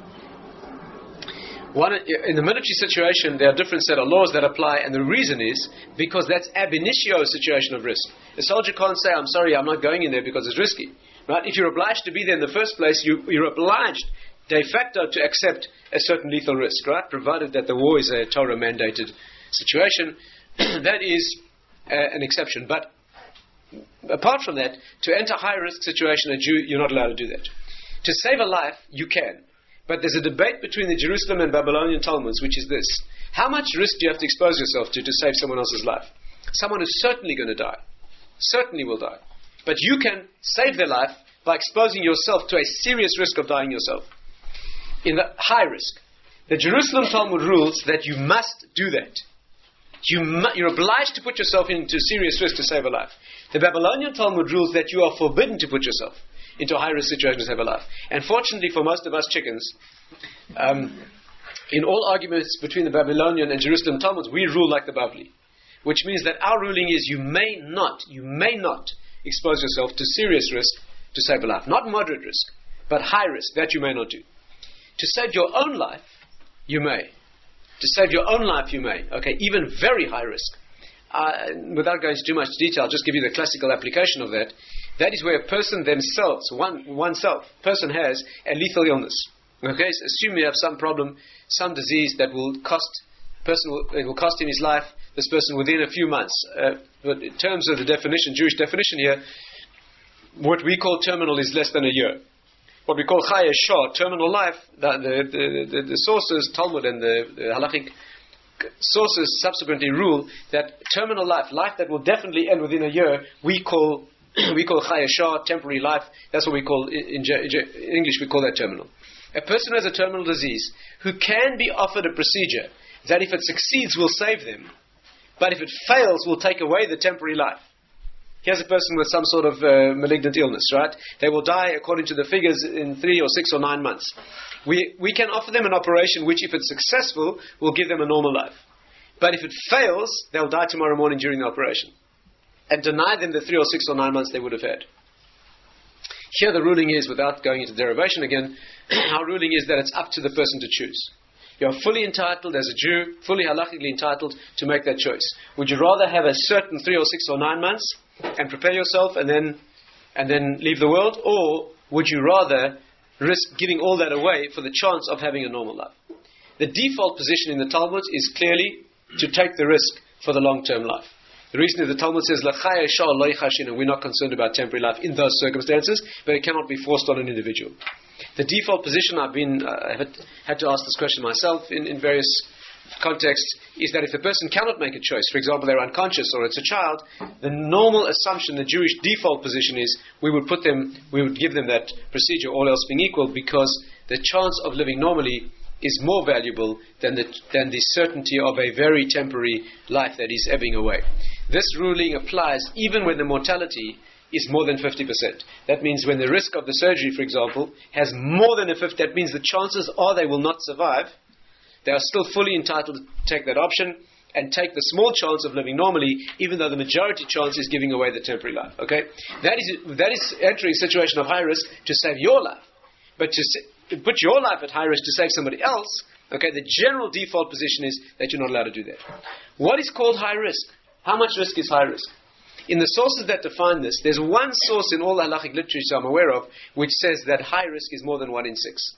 In the military situation, there are different set of laws that apply, and the reason is because that's ab initio situation of risk. A soldier can't say, I'm sorry, I'm not going in there because it's risky. Right? If you're obliged to be there in the first place, you're obliged de facto to accept a certain lethal risk, right? Provided that the war is a Torah-mandated situation. That is an exception. But apart from that, to enter a high-risk situation, a Jew, you're not allowed to do that. To save a life, you can. But there's a debate between the Jerusalem and Babylonian Talmuds, which is this. How much risk do you have to expose yourself to save someone else's life? Someone who's certainly going to die. Certainly will die. But you can save their life by exposing yourself to a serious risk of dying yourself. In the high risk. The Jerusalem Talmud rules that you must do that. You're obliged to put yourself into serious risk to save a life. The Babylonian Talmud rules that you are forbidden to put yourself. into a high-risk situation to save a life. And fortunately for most of us chickens, in all arguments between the Babylonian and Jerusalem Talmuds, we rule like the Bavli. Which means that our ruling is you may not expose yourself to serious risk to save a life. Not moderate risk, but high risk, that you may not do. To save your own life, you may. To save your own life, you may. Okay, even very high risk. Without going into too much detail, I'll just give you the classical application of that. That is where a person themselves, person has a lethal illness. Okay, so assume you have some problem, some disease that will cost him his life, this person within a few months. But in terms of the definition, Jewish definition here, what we call terminal is less than a year. What we call Chaya Shah, terminal life, the sources, Talmud and the halachic sources subsequently rule that terminal life that will definitely end within a year, we call Chaya Shah, temporary life. That's what we call, in English we call that terminal. A person who has a terminal disease who can be offered a procedure that if it succeeds will save them, but if it fails will take away the temporary life. Here's a person with some sort of malignant illness, right? They will die, according to the figures, in 3 or 6 or 9 months. We can offer them an operation which, if it's successful, will give them a normal life. But if it fails, they'll die tomorrow morning during the operation. And deny them the 3 or 6 or 9 months they would have had. Here the ruling is, without going into derivation again, our ruling is that it's up to the person to choose. You're fully entitled, as a Jew, fully halachically entitled to make that choice. Would you rather have a certain 3 or 6 or 9 months and prepare yourself and then leave the world, or would you rather risk giving all that away for the chance of having a normal life? The default position in the Talmud is clearly to take the risk for the long-term life. The reason is the Talmud says, L'chaya shah lo yichashin, and we're not concerned about temporary life in those circumstances, but it cannot be forced on an individual. The default position, I've had to ask this question myself in various contexts, is that if a person cannot make a choice, for example, they're unconscious or it's a child, the normal assumption, the Jewish default position is we would give them that procedure, all else being equal, because the chance of living normally is more valuable than the certainty of a very temporary life that is ebbing away. This ruling applies even when the mortality is more than 50%. That means when the risk of the surgery, for example, has more than a 50%, that means the chances are they will not survive. They are still fully entitled to take that option and take the small chance of living normally, even though the majority chance is giving away the temporary life. Okay, that is entering a situation of high risk to save your life, but to put your life at high risk to save somebody else. Okay, the general default position is that you're not allowed to do that. What is called high risk? How much risk is high risk? In the sources that define this, there's one source in all the halachic literature I'm aware of which says that high risk is more than 1 in 6.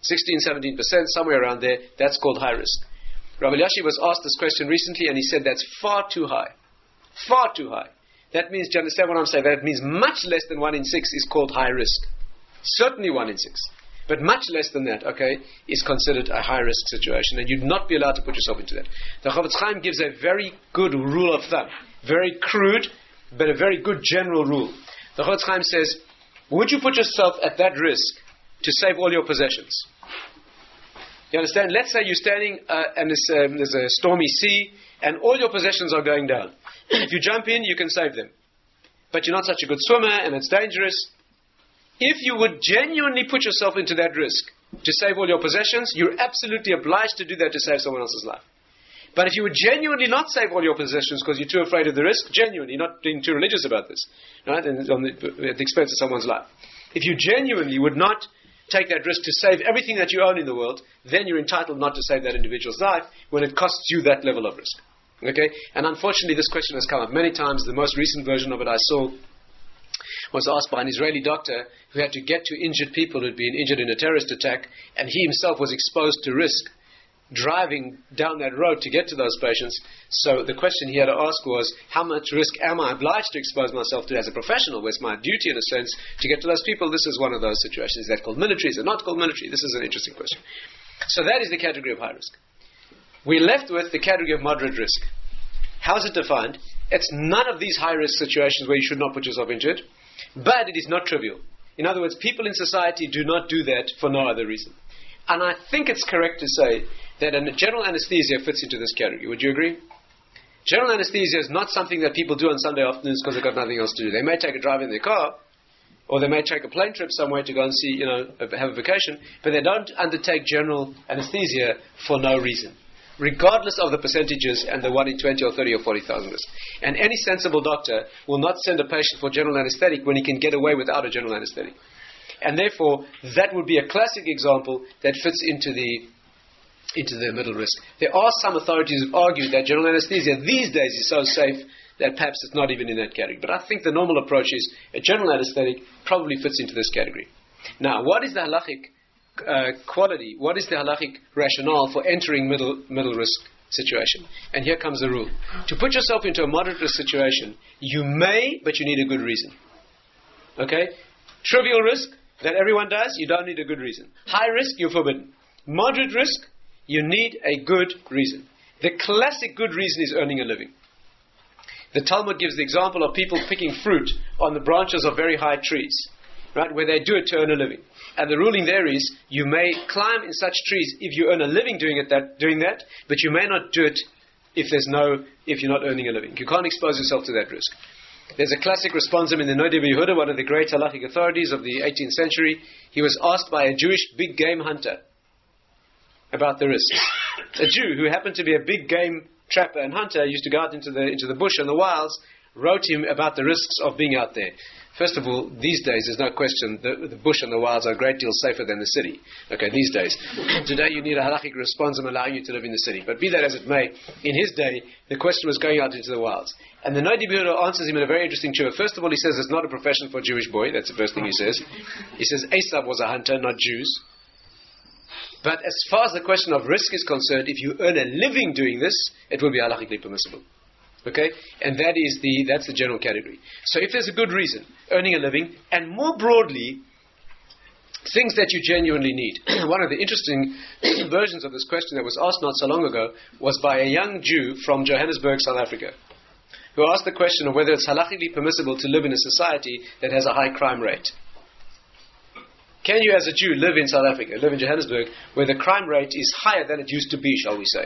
16-17%, somewhere around there, that's called high risk. Rabbi Yashi was asked this question recently and he said that's far too high. Far too high. That means, do you understand what I'm saying? That means much less than 1 in 6 is called high risk. Certainly 1 in 6. But much less than that, okay, is considered a high-risk situation, and you'd not be allowed to put yourself into that. The Chofetz Chaim gives a very good rule of thumb, very crude, but a very good general rule. The Chofetz Chaim says, would you put yourself at that risk to save all your possessions? You understand? Let's say you're standing and there's a stormy sea, and all your possessions are going down. If you jump in, you can save them. But you're not such a good swimmer, and it's dangerous. If you would genuinely put yourself into that risk to save all your possessions, you're absolutely obliged to do that to save someone else's life. But if you would genuinely not save all your possessions because you're too afraid of the risk, genuinely, not being too religious about this, right, and at the expense of someone's life. If you genuinely would not take that risk to save everything that you own in the world, then you're entitled not to save that individual's life when it costs you that level of risk. Okay? And unfortunately, this question has come up many times. The most recent version of it I saw was asked by an Israeli doctor who had to get to injured people who had been injured in a terrorist attack, and he himself was exposed to risk driving down that road to get to those patients. So the question he had to ask was, how much risk am I obliged to expose myself to as a professional? Where's my duty, in a sense, to get to those people? This is one of those situations. Is that called military? Is it not called military? This is an interesting question. So that is the category of high risk. We're left with the category of moderate risk. How is it defined? It's none of these high-risk situations where you should not put yourself injured, but it is not trivial. In other words, people in society do not do that for no other reason. And I think it's correct to say that a general anesthesia fits into this category. Would you agree? General anesthesia is not something that people do on Sunday afternoons because they've got nothing else to do. They may take a drive in their car, or they may take a plane trip somewhere to go and see, have a vacation, but they don't undertake general anesthesia for no reason, regardless of the percentages and the 1 in 20 or 30 or 40,000 risk. And any sensible doctor will not send a patient for general anesthetic when he can get away without a general anesthetic. And therefore, that would be a classic example that fits into the middle risk. There are some authorities who argue that general anesthesia these days is so safe that perhaps it's not even in that category. But I think the normal approach is a general anesthetic probably fits into this category. Now, what is the halachic quality? What is the halachic rationale for entering middle risk situation? And here comes the rule. To put yourself into a moderate risk situation, you may, but you need a good reason. Okay? Trivial risk that everyone does, you don't need a good reason. High risk, you're forbidden. Moderate risk, you need a good reason. The classic good reason is earning a living. The Talmud gives the example of people picking fruit on the branches of very high trees, right, where they do it to earn a living. And the ruling there is, you may climb in such trees if you earn a living doing that, but you may not do it if you're not earning a living. You can't expose yourself to that risk. There's a classic responsum in the Noda B'Yehuda, one of the great halachic authorities of the 18th century. He was asked by a Jewish big game hunter about the risks. A Jew who happened to be a big game trapper and hunter, used to go out into the bush and the wilds, wrote him about the risks of being out there. First of all, these days, there's no question, the bush and the wilds are a great deal safer than the city. Okay, these days. Today you need a halachic responsum allowing you to live in the city. But be that as it may, in his day, the question was going out into the wilds. And the Noda B'Yehuda answers him in a very interesting tshuva. First of all, he says it's not a profession for a Jewish boy. That's the first thing he says. He says Esav was a hunter, not Jews. But as far as the question of risk is concerned, if you earn a living doing this, it will be halachically permissible. Okay? And that's the general category. So if there's a good reason, earning a living, and more broadly, things that you genuinely need. One of the interesting versions of this question that was asked not so long ago was by a young Jew from Johannesburg, South Africa, who asked the question of whether it's halachically permissible to live in a society that has a high crime rate. Can you as a Jew live in South Africa, live in Johannesburg, where the crime rate is higher than it used to be, shall we say?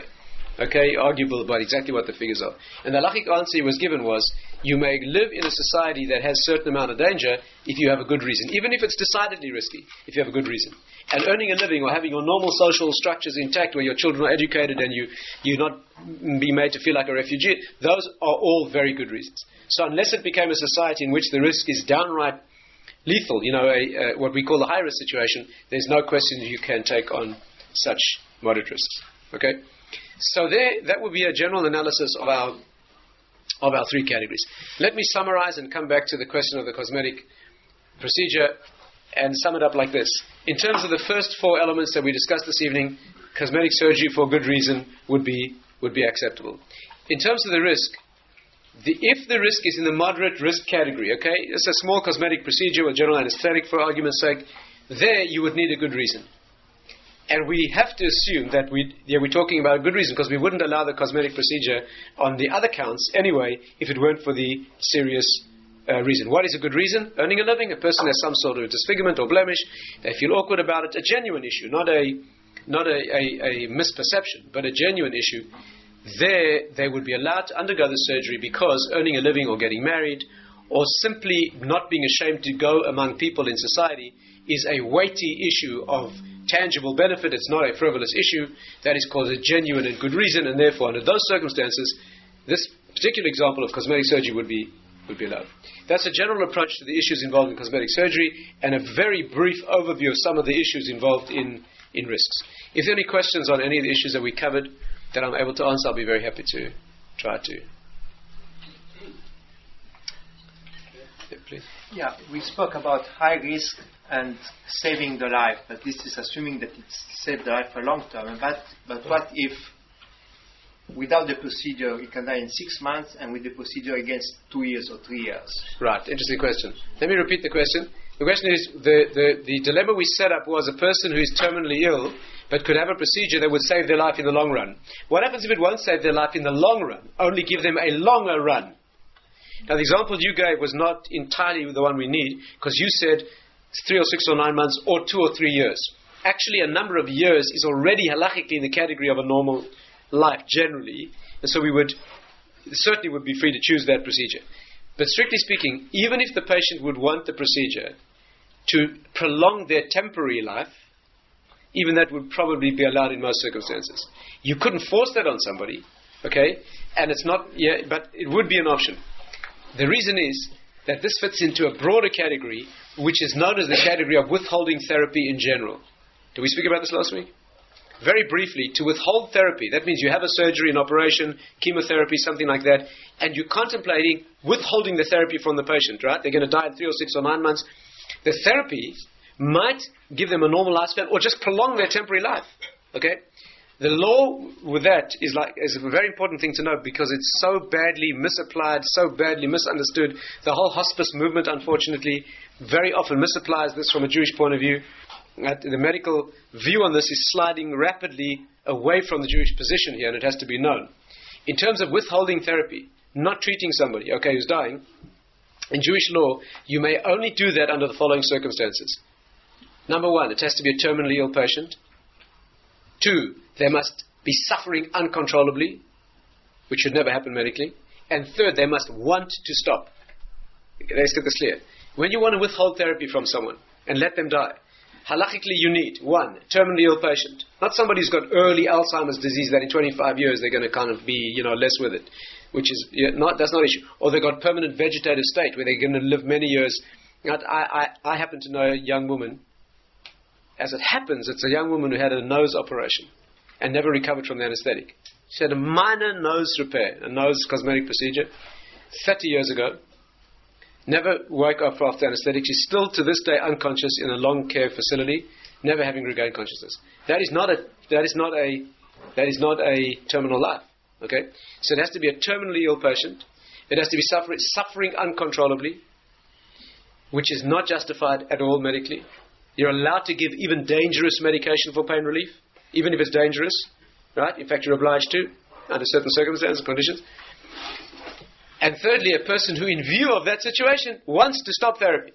Okay, arguable about exactly what the figures are. And the halachic answer he was given was, you may live in a society that has a certain amount of danger if you have a good reason, even if it's decidedly risky, if you have a good reason. And earning a living or having your normal social structures intact where your children are educated and you not be made to feel like a refugee, those are all very good reasons. So unless it became a society in which the risk is downright lethal, what we call the high risk situation, there's no question you can take on such moderate risks. Okay? So that would be a general analysis of our three categories. Let me summarize and come back to the question of the cosmetic procedure and sum it up like this. In terms of the first four elements that we discussed this evening, cosmetic surgery for good reason would be acceptable. In terms of the risk, if the risk is in the moderate risk category, okay, it's a small cosmetic procedure with general anesthetic for argument's sake, there you would need a good reason. And we have to assume that we're talking about a good reason, because we wouldn't allow the cosmetic procedure on the other counts anyway if it weren't for the serious reason. What is a good reason? Earning a living. A person has some sort of disfigurement or blemish. They feel awkward about it. A genuine issue, not a misperception, but a genuine issue. There, they would be allowed to undergo the surgery because earning a living or getting married or simply not being ashamed to go among people in society is a weighty issue of tangible benefit. It's not a frivolous issue. That is called a genuine and good reason, and therefore under those circumstances this particular example of cosmetic surgery would be allowed. That's a general approach to the issues involved in cosmetic surgery and a very brief overview of some of the issues involved in risks. If there are any questions on any of the issues that we covered that I'm able to answer, I'll be very happy to try to. Yeah, please. Yeah, we spoke about high risk and saving the life, but this is assuming that it's saved the life for long term. But what if without the procedure you can die in 6 months, and with the procedure against 2 years or 3 years? Right, interesting question. Let me repeat the question. The question is, the dilemma we set up was a person who is terminally ill but could have a procedure that would save their life in the long run. What happens if it won't save their life in the long run, only give them a longer run? Now the example you gave was not entirely the one we need, because you said 3 or 6 or 9 months or 2 or 3 years. Actually, a number of years is already halachically in the category of a normal life generally, and so we certainly would be free to choose that procedure. But strictly speaking, even if the patient would want the procedure to prolong their temporary life, even that would probably be allowed in most circumstances. You couldn't force that on somebody, okay? And it's not, but it would be an option. The reason is that this fits into a broader category, which is known as the category of withholding therapy in general. Did we speak about this last week? Very briefly, to withhold therapy, that means you have a surgery, an operation, chemotherapy, something like that, and you're contemplating withholding the therapy from the patient, right? They're going to die in 3 or 6 or 9 months. The therapy might give them a normal lifespan or just prolong their temporary life, okay? The law with that is a very important thing to know, because it's so badly misapplied, so badly misunderstood. The whole hospice movement, unfortunately, very often misapplies this from a Jewish point of view. The medical view on this is sliding rapidly away from the Jewish position here, and it has to be known. In terms of withholding therapy, not treating somebody, who's dying, in Jewish law, you may only do that under the following circumstances. Number 1, it has to be a terminally ill patient. 2, they must be suffering uncontrollably, which should never happen medically. And 3rd, they must want to stop. Okay, let's get this clear. When you want to withhold therapy from someone and let them die, halachically you need 1, terminally ill patient. Not somebody who's got early Alzheimer's disease that in 25 years they're going to kind of be, less with it, which is that's not an issue. Or they've got permanent vegetative state where they're going to live many years. I happen to know a young woman. As it happens, it's a young woman who had a nose operation and never recovered from the anesthetic. She had a minor nose repair, a nose cosmetic procedure, 30 years ago. Never woke up after anesthetic. She's still to this day unconscious in a long care facility, never having regained consciousness. That is not a terminal life. Okay, so it has to be a terminally ill patient. It has to be suffering uncontrollably, which is not justified at all medically. You're allowed to give even dangerous medication for pain relief, even if it's dangerous, right? In fact, you're obliged to, under certain circumstances and conditions. And thirdly, a person who, in view of that situation, wants to stop therapy.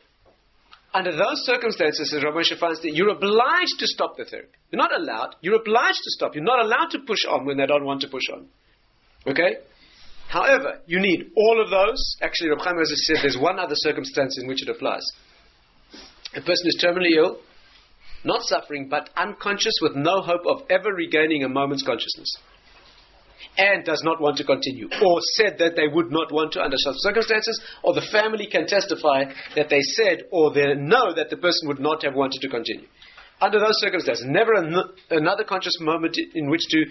Under those circumstances, as Rabbi Moshe Feinstein, you're obliged to stop the therapy. You're not allowed. You're obliged to stop. You're not allowed to push on when they don't want to push on. Okay? However, you need all of those. Actually, Rabbi Chaim has said there's one other circumstance in which it applies. A person is terminally ill, not suffering, but unconscious with no hope of ever regaining a moment's consciousness, and does not want to continue, or said that they would not want to under such circumstances, or the family can testify that they said or they know that the person would not have wanted to continue. Under those circumstances, never another conscious moment in which to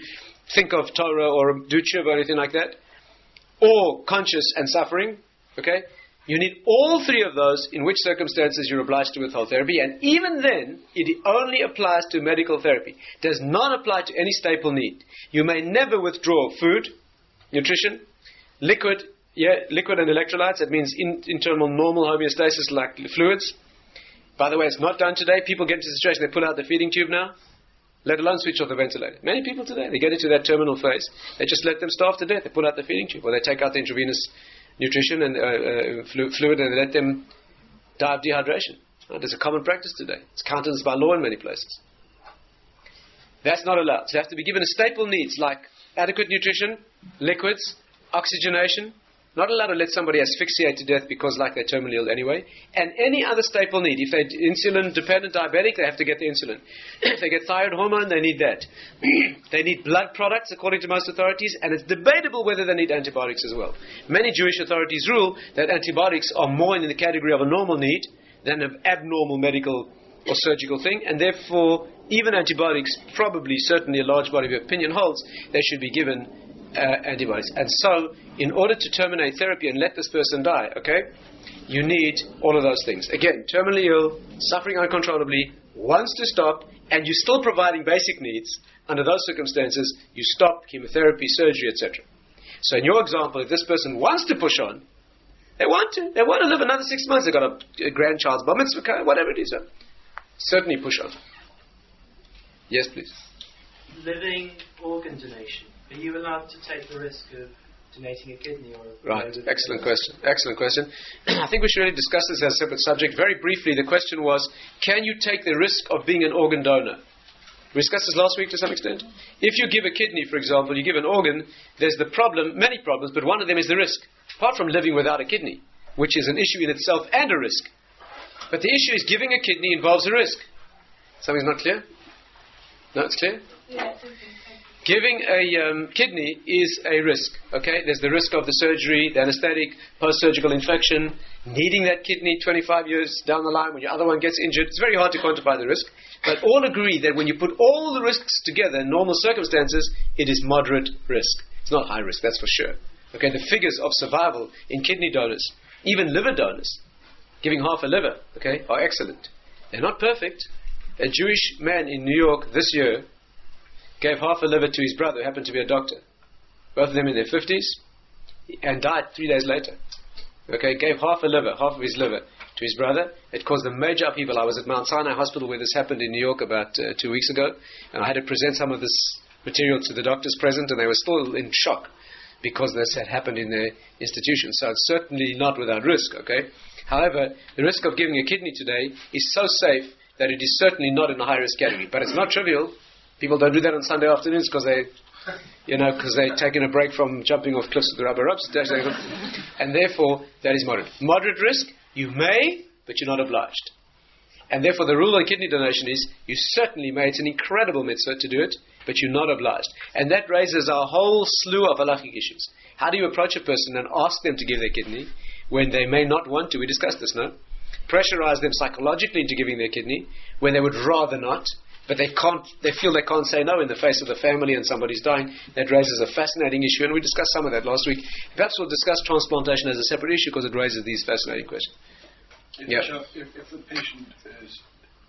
think of Torah or do tshuva or anything like that, or conscious and suffering, okay? You need all 3 of those, in which circumstances you're obliged to withhold therapy, and even then, it only applies to medical therapy. It does not apply to any staple need. You may never withdraw food, nutrition, liquid and electrolytes. That means internal normal homeostasis like fluids. By the way, it's not done today. People get into a situation, they pull out the feeding tube now, let alone switch off the ventilator. Many people today, they get into that terminal phase, they just let them starve to death. They pull out the feeding tube, or they take out the intravenous nutrition and fluid, and let them die of dehydration. There's a common practice today. It's countenanced by law in many places. That's not allowed. So you have to be given a staple needs like adequate nutrition, liquids, oxygenation. Not allowed to let somebody asphyxiate to death because they're terminally ill anyway. And any other staple need. If they're insulin-dependent diabetic, they have to get the insulin. If they get thyroid hormone, they need that. They need blood products, according to most authorities, and it's debatable whether they need antibiotics as well. Many Jewish authorities rule that antibiotics are more in the category of a normal need than an abnormal medical or surgical thing, and therefore even antibiotics, probably, certainly a large body of opinion holds, they should be given antibiotics. And so, in order to terminate therapy and let this person die, you need all of those things. Again, terminally ill, suffering uncontrollably, wants to stop, and you're still providing basic needs. Under those circumstances, you stop chemotherapy, surgery, etc. So in your example, if this person wants to push on, they want to live another 6 months, they've got a grandchild's bar mitzvah, whatever it is, certainly push on. Yes, please. Living organ donation. Are you allowed to take the risk of donating a kidney or Right. Excellent question. I think we should really discuss this as a separate subject. Very briefly, the question was, can you take the risk of being an organ donor? We discussed this last week to some extent. If you give a kidney, for example, you give an organ, there's the problem, many problems, but one of them is the risk. Apart from living without a kidney, which is an issue in itself and a risk. But the issue is giving a kidney involves a risk. Something's not clear? No, it's clear? Yeah. Giving a kidney is a risk. Okay, there's the risk of the surgery, the anesthetic, post-surgical infection, needing that kidney 25 years down the line when your other one gets injured. It's very hard to quantify the risk, but all agree that when you put all the risks together in normal circumstances, it is moderate risk. It's not high risk, that's for sure. Okay, the figures of survival in kidney donors, even liver donors, giving half a liver, okay, are excellent. They're not perfect. A Jewish man in New York this year gave half a liver to his brother, who happened to be a doctor. Both of them in their 50s, and died 3 days later. Okay, gave half of his liver to his brother. It caused a major upheaval. I was at Mount Sinai Hospital where this happened in New York about 2 weeks ago, and I had to present some of this material to the doctors present, and they were still in shock because this had happened in their institution. So it's certainly not without risk, okay? However, the risk of giving a kidney today is so safe that it is certainly not in the high-risk category. But it's not trivial. People don't do that on Sunday afternoons because they're taking a break from jumping off cliffs with the rubber ropes. And therefore, that is moderate. Moderate risk, you may, but you're not obliged. And therefore, the rule on kidney donation is, you certainly may, it's an incredible mitzvah to do it, but you're not obliged. And that raises a whole slew of halachic issues. How do you approach a person and ask them to give their kidney when they may not want to? We discussed this, no? Pressurize them psychologically into giving their kidney when they would rather not, but they feel they can't say no in the face of the family and somebody's dying. That raises a fascinating issue, and we discussed some of that last week. Perhaps we'll discuss transplantation as a separate issue because it raises these fascinating questions. If the patient is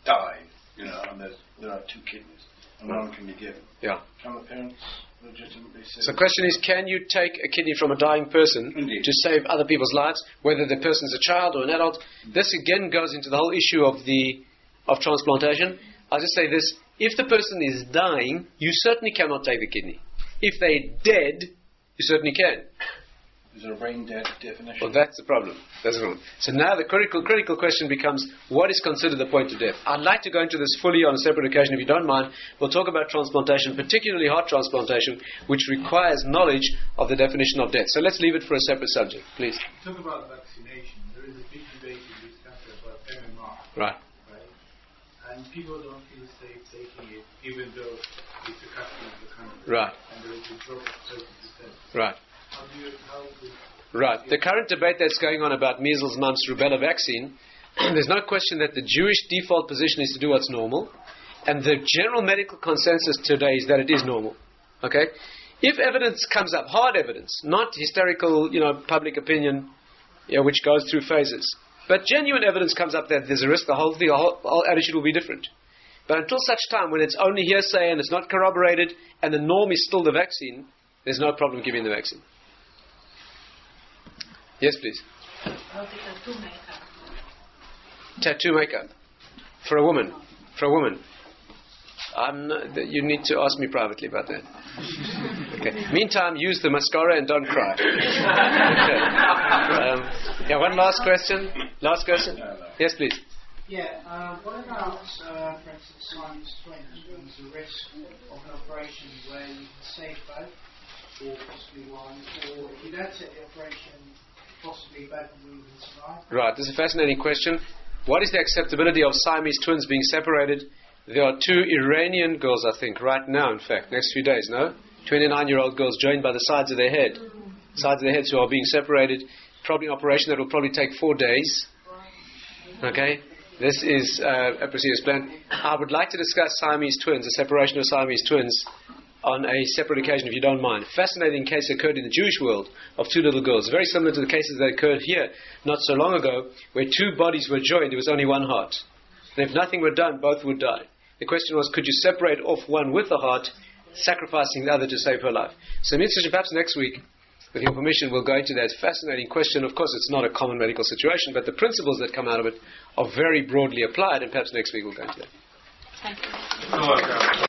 died, and there are two kidneys, and one can be given, can the parents legitimately say? So the question is, can you take a kidney from a dying person to save other people's lives, whether the person's a child or an adult? This again goes into the whole issue of transplantation. I'll just say this: if the person is dying, you certainly cannot take the kidney. If they're dead, you certainly can. Is there a brain dead definition? Well, that's the problem. So now the critical question becomes, what is considered the point of death? I'd like to go into this fully on a separate occasion, if you don't mind. We'll talk about transplantation, particularly heart transplantation, which requires knowledge of the definition of death. So let's leave it for a separate subject, please. Talk about vaccination. There is a big debate in this country about MMR. Right. And people don't feel safe taking it, even though it's a custom of the country. Right. And there is a drop of 30%. Right. Right. The current debate that's going on about measles, mumps, rubella vaccine, there's no question that the Jewish default position is to do what's normal, and the general medical consensus today is that it is normal. Okay? If evidence comes up, hard evidence, not hysterical, public opinion, which goes through phases, but genuine evidence comes up that there's a risk, the whole attitude will be different. But until such time when it's only hearsay and it's not corroborated, and the norm is still the vaccine, there's no problem giving the vaccine. Yes, please. Tattoo makeup. For a woman. You need to ask me privately about that. Okay. Meantime, use the mascara and don't cry. Okay. One last question. Yes, please. What about, for instance, Simon's twins? There's a risk of an operation where you can save both, or possibly one, or if you don't take the operation, possibly both will even survive? Right, this is a fascinating question. What is the acceptability of Siamese twins being separated? There are two Iranian girls, I think, right now, in fact, next few days, no? 29-year-old girls joined by the sides of their heads who are being separated. Probably an operation that will probably take 4 days. Okay? This is a procedure plan. I would like to discuss Siamese twins, the separation of Siamese twins, on a separate occasion, if you don't mind. Fascinating case occurred in the Jewish world of two little girls, very similar to the cases that occurred here not so long ago, where two bodies were joined, there was only one heart. And if nothing were done, both would die. The question was, could you separate off one with the heart, sacrificing the other to save her life? So perhaps next week, with your permission, we'll go into that fascinating question. Of course, it's not a common medical situation, but the principles that come out of it are very broadly applied, and perhaps next week we'll go into that. Thank you.